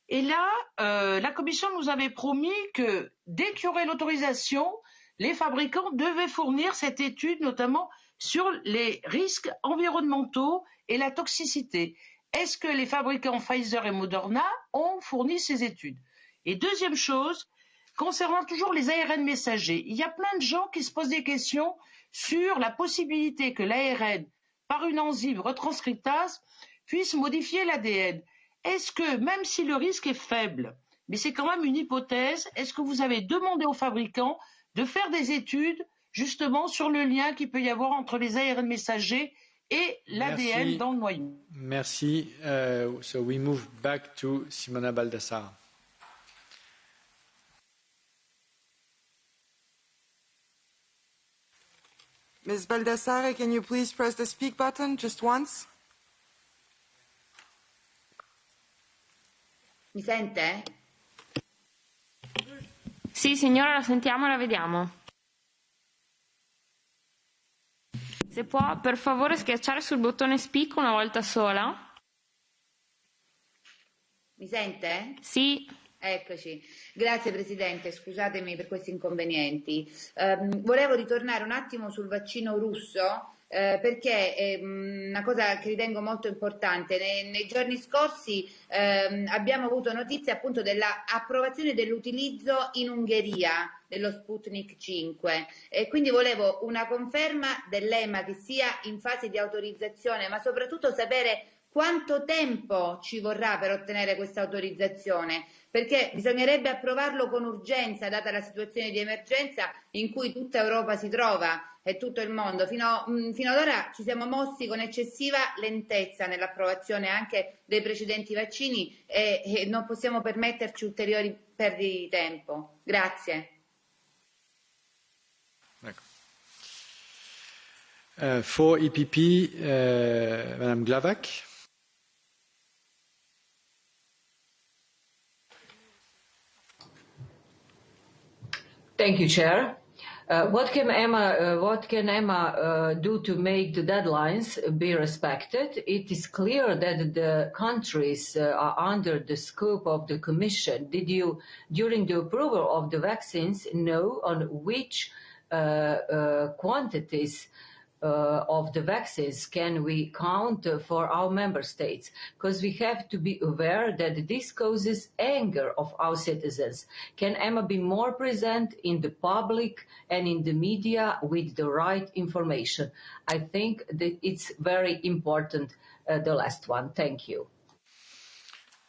Et là, la Commission nous avait promis que dès qu'il y aurait l'autorisation, les fabricants devaient fournir cette étude, notamment sur les risques environnementaux et la toxicité. Est-ce que les fabricants Pfizer et Moderna ont fourni ces études? Et deuxième chose, concernant toujours les ARN messagers, il y a plein de gens qui se posent des questions sur la possibilité que l'ARN, par une enzyme retranscriptase, puisse modifier l'ADN. Est-ce que, même si le risque est faible, mais c'est quand même une hypothèse, est-ce que vous avez demandé aux fabricants de faire des études justement sur le lien qu'il peut y avoir entre les ARN messagers et l'ADN dans le noyau? Merci. So we move back to Simona Baldassara. Ms. Baldassare, can you please press the speak button just once? Mi sente? Sì, signora, la sentiamo e la vediamo. Se può, per favore, schiacciare sul bottone speak una volta sola. Mi sente? Sì. Eccoci. Grazie Presidente, scusatemi per questi inconvenienti. Volevo ritornare un attimo sul vaccino russo perché è una cosa che ritengo molto importante. Nei giorni scorsi abbiamo avuto notizia appunto dell'approvazione dell'utilizzo in Ungheria dello Sputnik 5 e quindi volevo una conferma dell'EMA che sia in fase di autorizzazione, ma soprattutto sapere quanto tempo ci vorrà per ottenere questa autorizzazione? Perché bisognerebbe approvarlo con urgenza, data la situazione di emergenza in cui tutta Europa si trova e tutto il mondo. Fino ad ora ci siamo mossi con eccessiva lentezza nell'approvazione anche dei precedenti vaccini e non possiamo permetterci ulteriori perdite di tempo. Grazie. For EPP, Madame Glavac. Thank you, Chair. What can EMA do to make the deadlines be respected? It is clear that the countries are under the scope of the Commission. Did you, during the approval of the vaccines, know on which quantities of the vaccines can we count for our member states? Because we have to be aware that this causes anger of our citizens. Can EMA be more present in the public and in the media with the right information? I think that it's very important, the last one. Thank you.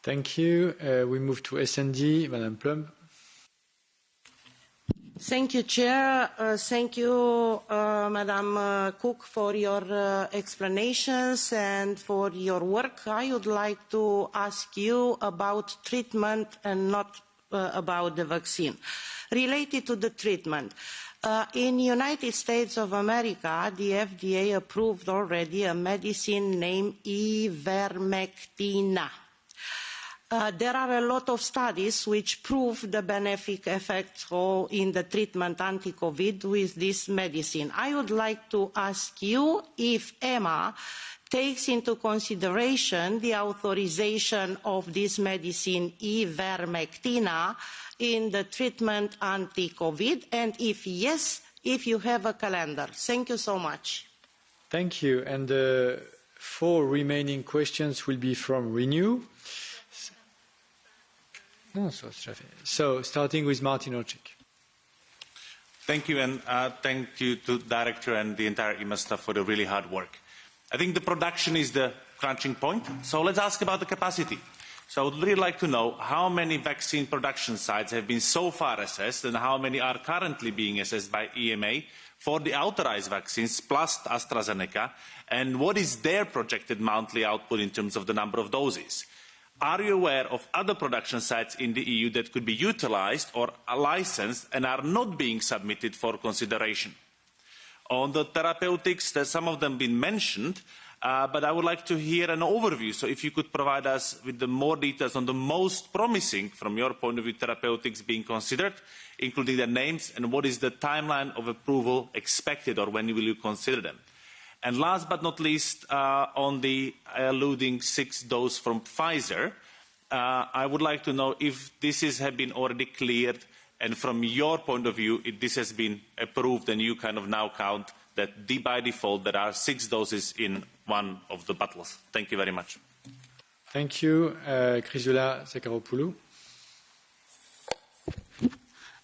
Thank you. We move to S&D, Madame Plum. Thank you, Chair. Thank you, Madam Cook, for your explanations and for your work. I would like to ask you about treatment and not about the vaccine. Related to the treatment, in the United States of America, the FDA approved already a medicine named ivermectin. There are a lot of studies which prove the benefic effects in the treatment anti-COVID with this medicine. I would like to ask you if EMA takes into consideration the authorization of this medicine, ivermectin, in the treatment anti-COVID, and if yes, if you have a calendar. Thank you so much. Thank you. And the 4 remaining questions will be from Renew. So, starting with Martin Oczyk. Thank you, and thank you to the Director and the entire EMA staff for the really hard work. I think the production is the crunching point, so let's ask about the capacity. So I would really like to know how many vaccine production sites have been so far assessed and how many are currently being assessed by EMA for the authorized vaccines plus AstraZeneca, and what is their projected monthly output in terms of the number of doses. Are you aware of other production sites in the EU that could be utilised or licensed and are not being submitted for consideration? On the therapeutics, some of them have been mentioned, but I would like to hear an overview. So if you could provide us with the more details on the most promising, from your point of view, therapeutics being considered, including their names, and what is the timeline of approval expected, or when will you consider them? And last but not least, on the alluding 6th dose from Pfizer, I would like to know if this has been already cleared, and from your point of view, if this has been approved, and you kind of now count that by default there are 6 doses in one of the bottles. Thank you very much. Thank you. Chrysoula Zakharopoulou.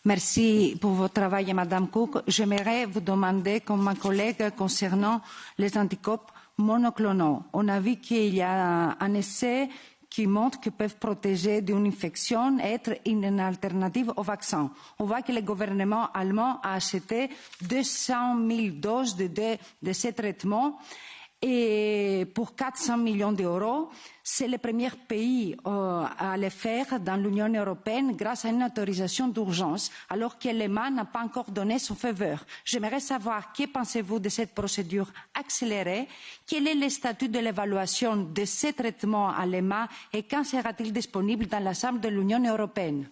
Merci pour votre travail, Madame Cook. J'aimerais vous demander, comme ma collègue, concernant les anticorps monoclonaux. On a vu qu'il y a un essai qui montre qu'ils peuvent protéger d'une infection et être une alternative au vaccin. On voit que le gouvernement allemand a acheté 200 000 doses de ces traitements et pour 400 millions d'euros. C'est le premier pays à le faire dans l'Union européenne grâce à une autorisation d'urgence, alors que l'EMA n'a pas encore donné son feu vert. J'aimerais savoir, que pensez-vous de cette procédure accélérée? Quel est le statut de l'évaluation de ces traitements à l'EMA et quand sera-t-il disponible dans l'ensemble de l'Union européenne?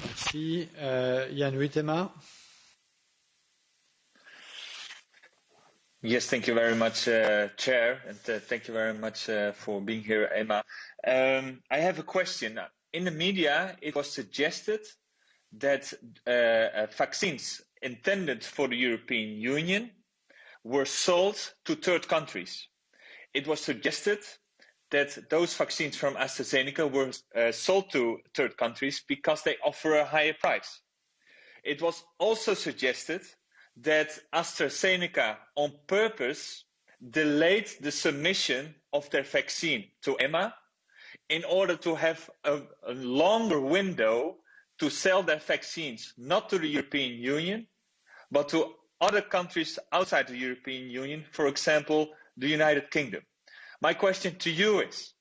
Merci. Jan Huitema. Yes, thank you very much, Chair, and thank you very much for being here, Emma. I have a question. In the media, it was suggested that vaccines intended for the European Union were sold to third countries. It was suggested that those vaccines from AstraZeneca were sold to third countries because they offer a higher price. It was also suggested that AstraZeneca on purpose delayed the submission of their vaccine to EMA in order to have a longer window to sell their vaccines, not to the European Union, but to other countries outside the European Union, for example, the United Kingdom. My question to you is,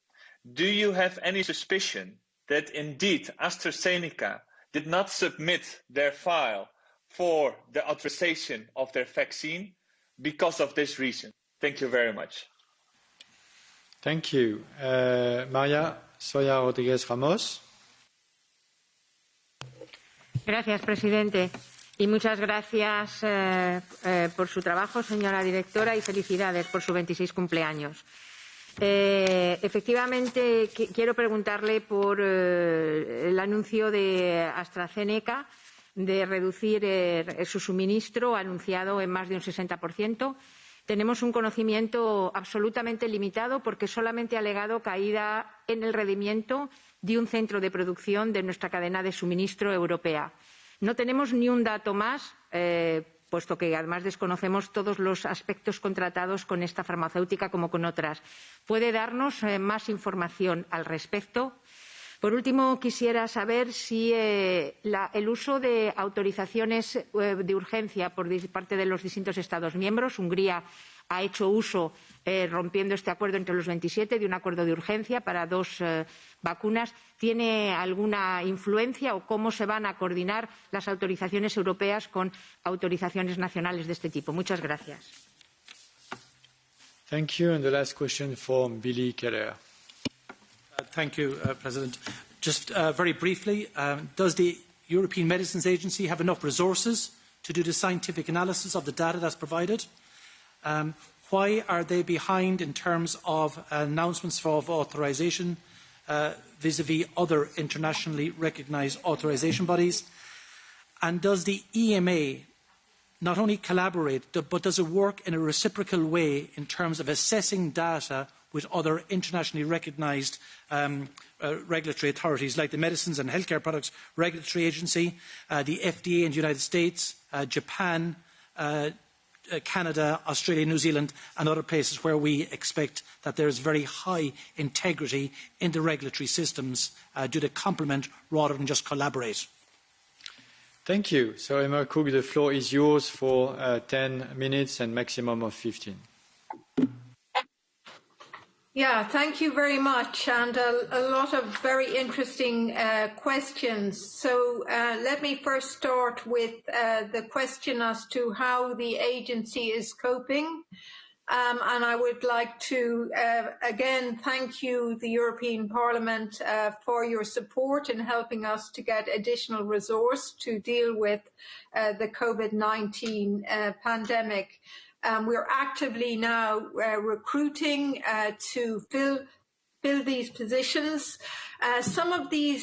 do you have any suspicion that indeed AstraZeneca did not submit their file for the authorization of their vaccine because of this reason? Thank you very much. Thank you. María Soya Rodríguez Ramos. Gracias, presidente. Y muchas gracias por su trabajo, señora directora, y felicidades por su 26 cumpleaños. Efectivamente, quiero preguntarle por el anuncio de AstraZeneca de reducir su suministro anunciado en más de un 60%. Tenemos un conocimiento absolutamente limitado porque solamente ha alegado caída en el rendimiento de un centro de producción de nuestra cadena de suministro europea. No tenemos ni un dato más, puesto que además desconocemos todos los aspectos contratados con esta farmacéutica como con otras. ¿Puede darnos más información al respecto? Por último, quisiera saber si el uso de autorizaciones de urgencia por parte de los distintos Estados miembros, Hungría ha hecho uso, rompiendo este acuerdo entre los 27, de un acuerdo de urgencia para 2 vacunas, ¿tiene alguna influencia o cómo se van a coordinar las autorizaciones europeas con autorizaciones nacionales de este tipo? Muchas gracias. Thank you. And the last question from Billy Keller. Thank you, President. Just very briefly, does the European Medicines Agency have enough resources to do the scientific analysis of the data that's provided? Why are they behind in terms of announcements for authorisation vis-à-vis other internationally recognised authorisation bodies? And does the EMA not only collaborate, but does it work in a reciprocal way in terms of assessing data with other internationally recognised regulatory authorities like the Medicines and Healthcare Products Regulatory Agency, the FDA in the United States, Japan, Canada, Australia, New Zealand and other places where we expect that there is very high integrity in the regulatory systems due to complement rather than just collaborate? Thank you. So, Emer Cooke, the floor is yours for 10 minutes and maximum of 15. Yeah, thank you very much, and a lot of very interesting questions. So let me first start with the question as to how the agency is coping. And I would like to, again, thank you, the European Parliament, for your support in helping us to get additional resource to deal with the COVID-19 pandemic. We're actively now recruiting to fill these positions. Some of the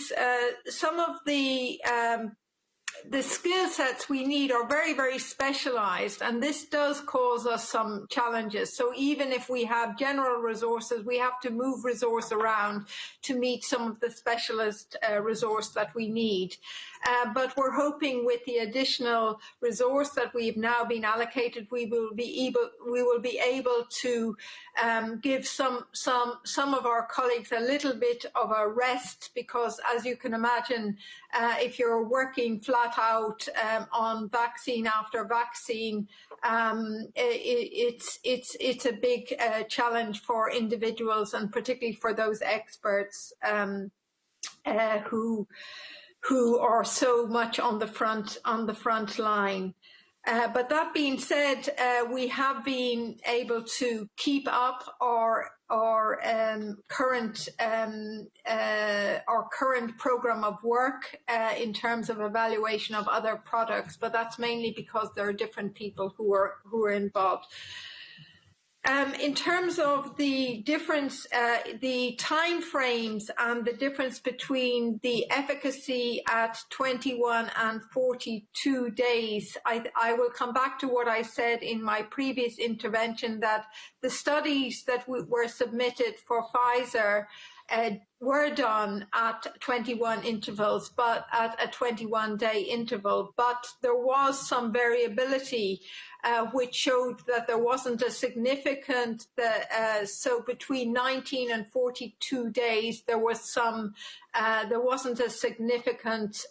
skill sets we need are very, very specialized, and this does cause us some challenges. So even if we have general resources, we have to move resource around to meet some of the specialist resource that we need. But we're hoping with the additional resource that we've now been allocated, we will be able to give some of our colleagues a little bit of a rest, because as you can imagine, if you're working flat out on vaccine after vaccine, it's a big challenge for individuals, and particularly for those experts who are so much on the front line. But that being said, we have been able to keep up our current program of work in terms of evaluation of other products, but that's mainly because there are different people who are involved. In terms of the difference, the time frames and the difference between the efficacy at 21 and 42 days, I will come back to what I said in my previous intervention, that the studies that were submitted for Pfizer were done at 21 intervals, but at a 21-day interval. But there was some variability which showed that there wasn't a significant, so between 19 and 42 days, there wasn't a significant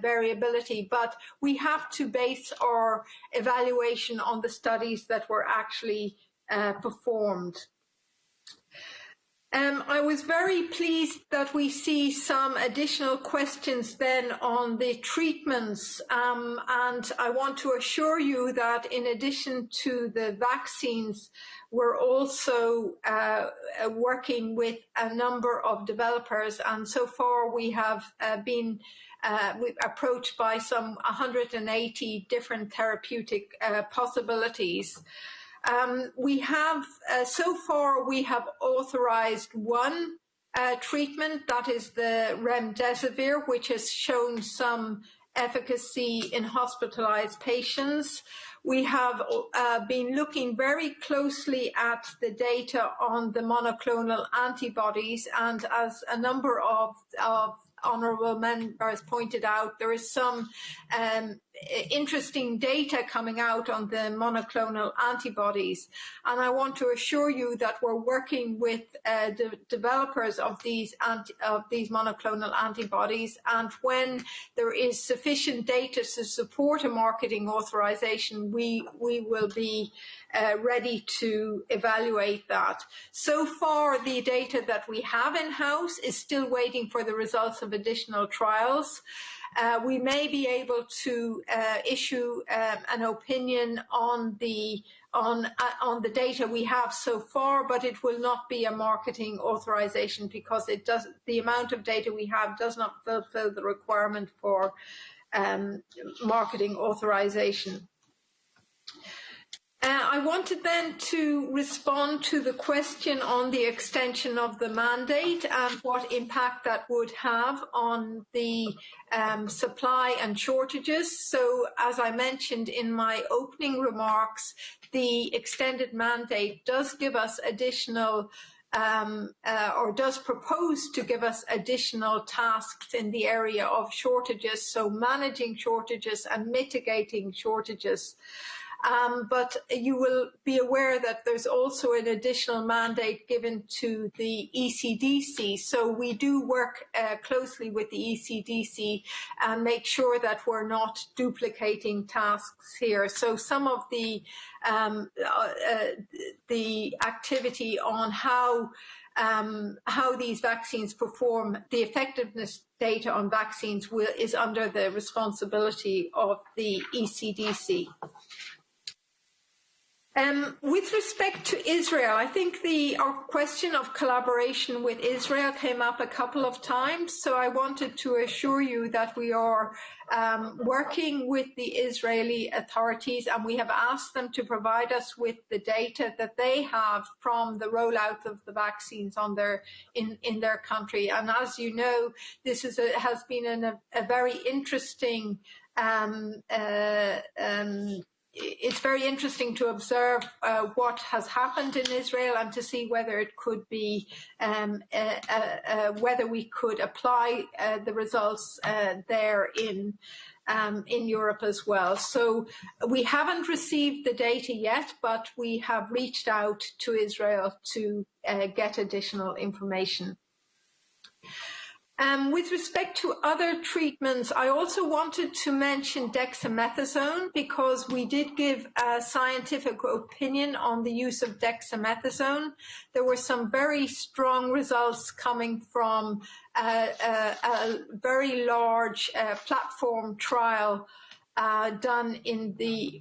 variability, but we have to base our evaluation on the studies that were actually performed. I was very pleased that we see some additional questions then on the treatments, and I want to assure you that in addition to the vaccines, we're also working with a number of developers, and so far we have been approached by some 180 different therapeutic possibilities. We have, so far, we have authorized one treatment, that is the remdesivir, which has shown some efficacy in hospitalized patients. We have been looking very closely at the data on the monoclonal antibodies, and as a number of honourable members pointed out, there is some interesting data coming out on the monoclonal antibodies, and I want to assure you that we're working with the developers of these monoclonal antibodies, and when there is sufficient data to support a marketing authorization, we will be ready to evaluate that. So far, the data that we have in-house is still waiting for the results of additional trials. We may be able to issue an opinion on the data we have so far, but it will not be a marketing authorization because the amount of data we have does not fulfill the requirement for marketing authorization. I wanted then to respond to the question on the extension of the mandate and what impact that would have on the supply and shortages. So, as I mentioned in my opening remarks, the extended mandate does give us additional or does propose to give us additional tasks in the area of shortages, so managing shortages and mitigating shortages. But you will be aware that there's also an additional mandate given to the ECDC. So we do work closely with the ECDC and make sure that we're not duplicating tasks here. So some of the activity on how these vaccines perform, the effectiveness data on vaccines is under the responsibility of the ECDC. With respect to Israel, I think our question of collaboration with Israel came up a couple of times, so I wanted to assure you that we are working with the Israeli authorities, and we have asked them to provide us with the data that they have from the rollout of the vaccines in their country. And as you know, this has been a very interesting it's very interesting to observe what has happened in Israel and to see whether it could be, whether we could apply the results there in Europe as well. So we haven't received the data yet, but we have reached out to Israel to get additional information. With respect to other treatments, I also wanted to mention dexamethasone because we did give a scientific opinion on the use of dexamethasone. There were some very strong results coming from a very large platform trial done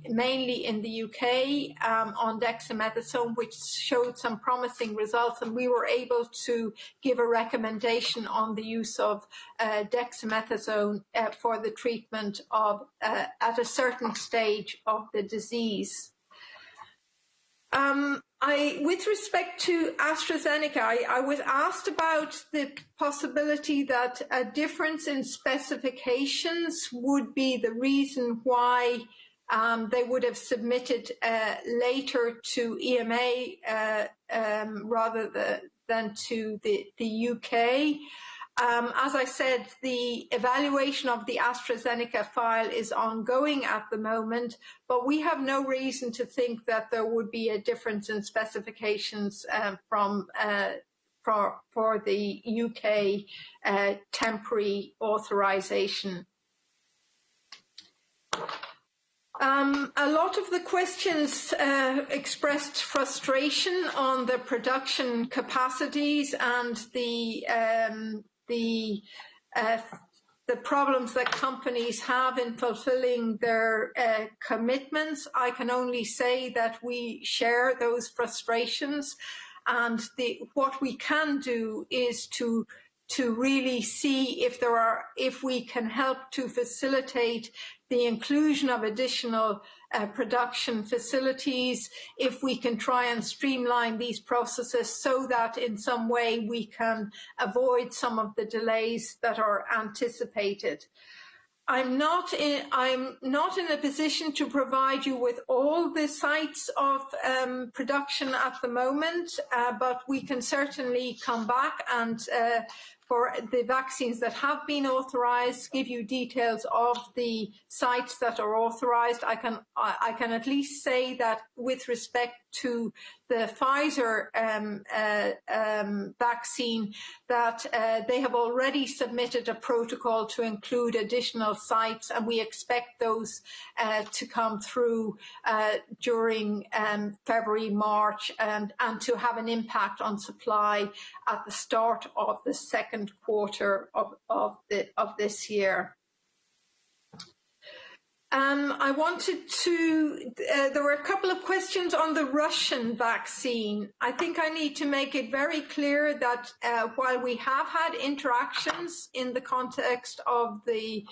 mainly in the UK on dexamethasone, which showed some promising results, and we were able to give a recommendation on the use of dexamethasone for the treatment of at a certain stage of the disease. With respect to AstraZeneca, I was asked about the possibility that a difference in specifications would be the reason why they would have submitted later to EMA rather than to the UK. As I said, the evaluation of the AstraZeneca file is ongoing at the moment, but we have no reason to think that there would be a difference in specifications for the UK temporary authorization. A lot of the questions expressed frustration on the production capacities and the problems that companies have in fulfilling their commitments. I can only say that we share those frustrations, and what we can do is to really see if we can help to facilitate the inclusion of additional production facilities, if we can try and streamline these processes so that in some way we can avoid some of the delays that are anticipated. I'm not in a position to provide you with all the sites of production at the moment, but we can certainly come back and for the vaccines that have been authorized, give you details of the sites that are authorized. I can at least say that with respect to the Pfizer vaccine, that they have already submitted a protocol to include additional sites, and we expect those to come through during February, March, and to have an impact on supply at the start of the second quarter of this year. I wanted to, there were a couple of questions on the Russian vaccine. I think I need to make it very clear that while we have had interactions in the context of the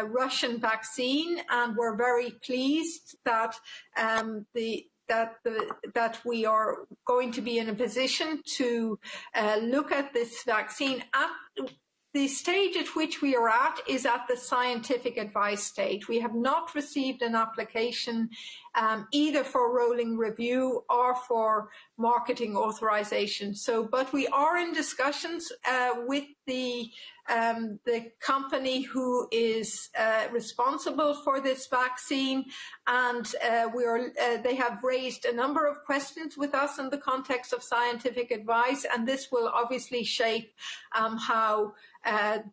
Russian vaccine, and we're very pleased that that we are going to be in a position to look at this vaccine. The stage at which we are at is at the scientific advice stage. We have not received an application either for rolling review or for marketing authorization. But we are in discussions with the company who is responsible for this vaccine, and they have raised a number of questions with us in the context of scientific advice, and this will obviously shape how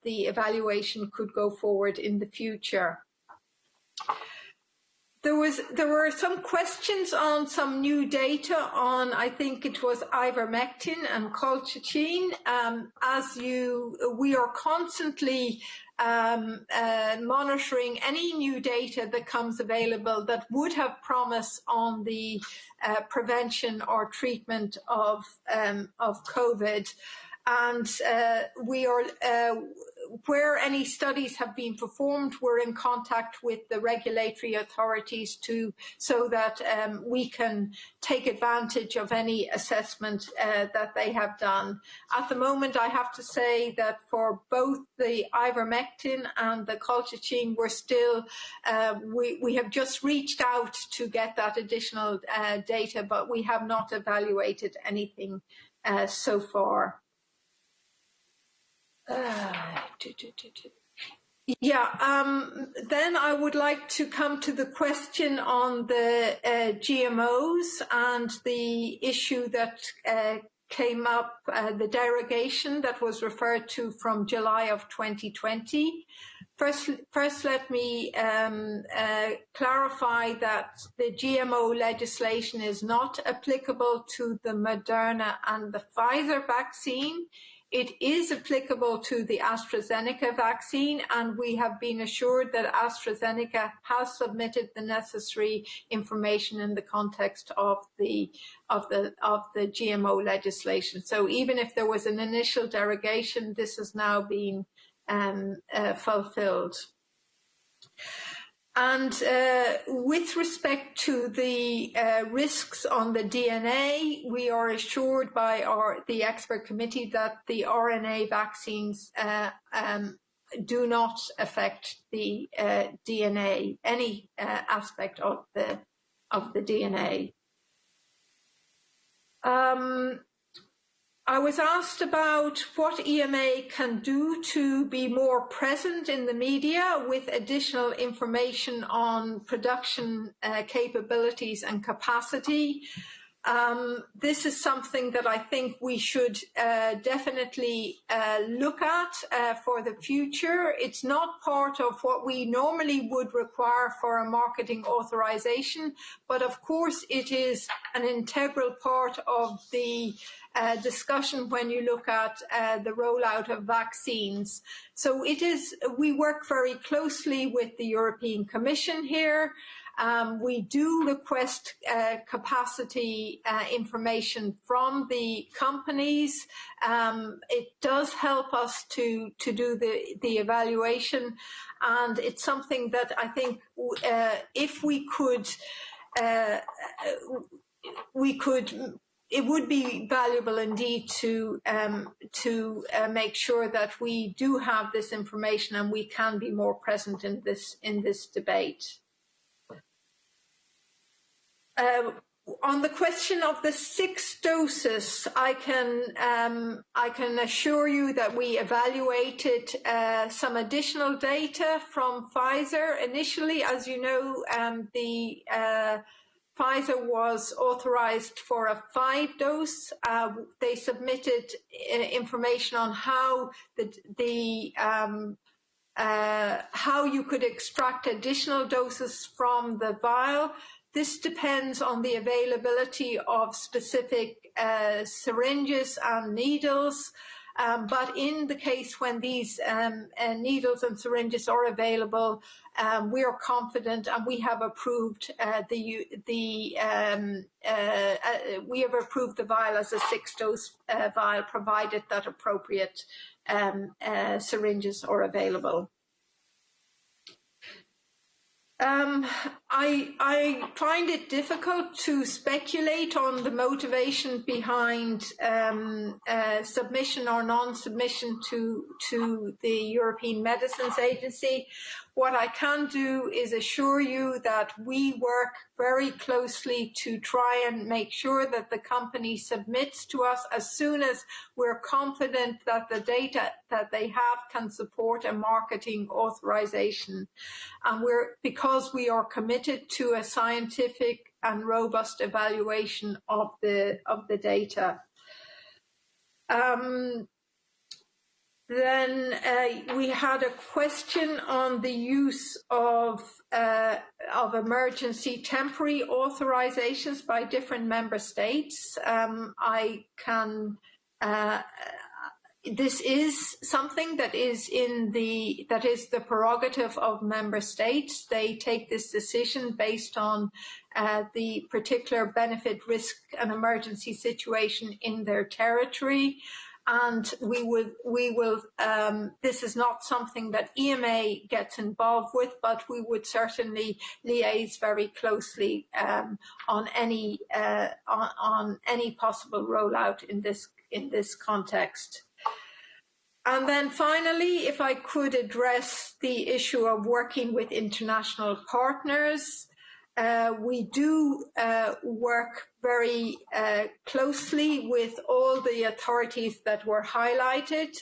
the evaluation could go forward in the future. There were some questions on some new data on, I think it was ivermectin and colchicine. We are constantly monitoring any new data that comes available that would have promise on the prevention or treatment of COVID. And we are, where any studies have been performed, we're in contact with the regulatory authorities so that we can take advantage of any assessment that they have done. At the moment, I have to say that for both the ivermectin and the colchicine, we're still, we have just reached out to get that additional data, but we have not evaluated anything so far. Then I would like to come to the question on the GMOs and the issue that came up, the derogation that was referred to from July of 2020. First, let me clarify that the GMO legislation is not applicable to the Moderna and the Pfizer vaccine. It is applicable to the AstraZeneca vaccine, and we have been assured that AstraZeneca has submitted the necessary information in the context of the GMO legislation. So even if there was an initial derogation, this has now been fulfilled. And with respect to the risks on the DNA, we are assured by the expert committee that the RNA vaccines do not affect the DNA, any aspect of the I was asked about what EMA can do to be more present in the media with additional information on production capabilities and capacity. This is something that I think we should definitely look at for the future. It's not part of what we normally would require for a marketing authorization, but of course it is an integral part of the discussion when you look at the rollout of vaccines. So we work very closely with the European Commission here. We do request capacity information from the companies. It does help us to do the evaluation, and it's something that I think if we could, it would be valuable indeed to make sure that we do have this information and we can be more present in this debate. On the question of the 6 doses, I can assure you that we evaluated some additional data from Pfizer. Initially, as you know, Pfizer was authorized for a 5-dose. They submitted information on how how you could extract additional doses from the vial. This depends on the availability of specific syringes and needles, but in the case when these needles and syringes are available, we are confident, and we have approved we have approved the vial as a 6-dose vial, provided that appropriate syringes are available. I find it difficult to speculate on the motivation behind submission or non-submission to the European Medicines Agency. What I can do is assure you that we work very closely to try and make sure that the company submits to us as soon as we're confident that the data that they have can support a marketing authorization. And because we are committed to a scientific and robust evaluation of the data. Then we had a question on the use of emergency temporary authorizations by different member states. This is something that is the prerogative of member states. They take this decision based on the particular benefit, risk, and emergency situation in their territory. And we will. This is not something that EMA gets involved with, but we would certainly liaise very closely on any possible rollout in this context. And then finally, if I could address the issue of working with international partners. We do work very closely with all the authorities that were highlighted.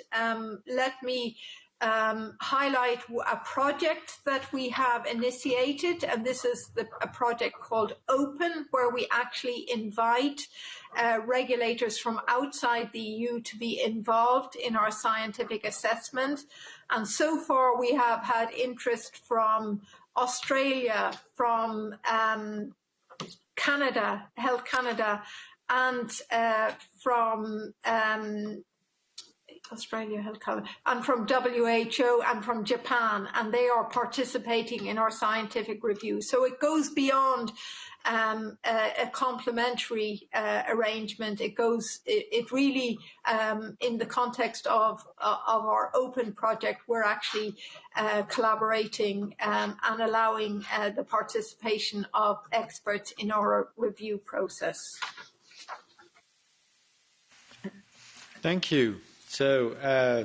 Let me highlight a project that we have initiated, and this is a project called Open, where we actually invite regulators from outside the EU to be involved in our scientific assessment. And so far we have had interest from Australia, from Canada, Health Canada, and from Australia, Health Canada, and from WHO and from Japan, and they are participating in our scientific review. So it goes beyond a complementary arrangement. It really, in the context of our open project, we're actually collaborating and allowing the participation of experts in our review process. Thank you. So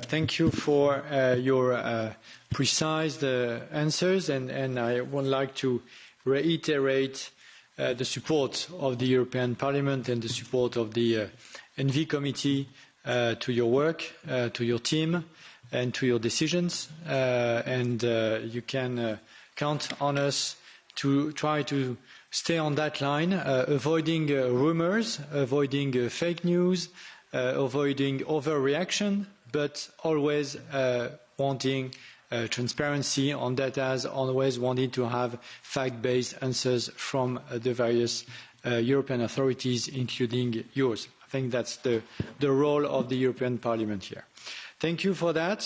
thank you for your precise answers, and I would like to reiterate the support of the European Parliament and the support of the ENVI Committee to your work, to your team, and to your decisions. And you can count on us to try to stay on that line, avoiding rumors, avoiding fake news, avoiding overreaction, but always wanting transparency on data, always wanting to have fact-based answers from the various European authorities, including yours. I think that's the role of the European Parliament here. Thank you for that.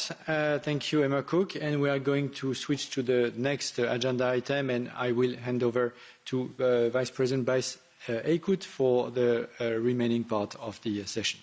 Thank you, Emer Cooke. And we are going to switch to the next agenda item, and I will hand over to Vice President Bas Eickhout for the remaining part of the session.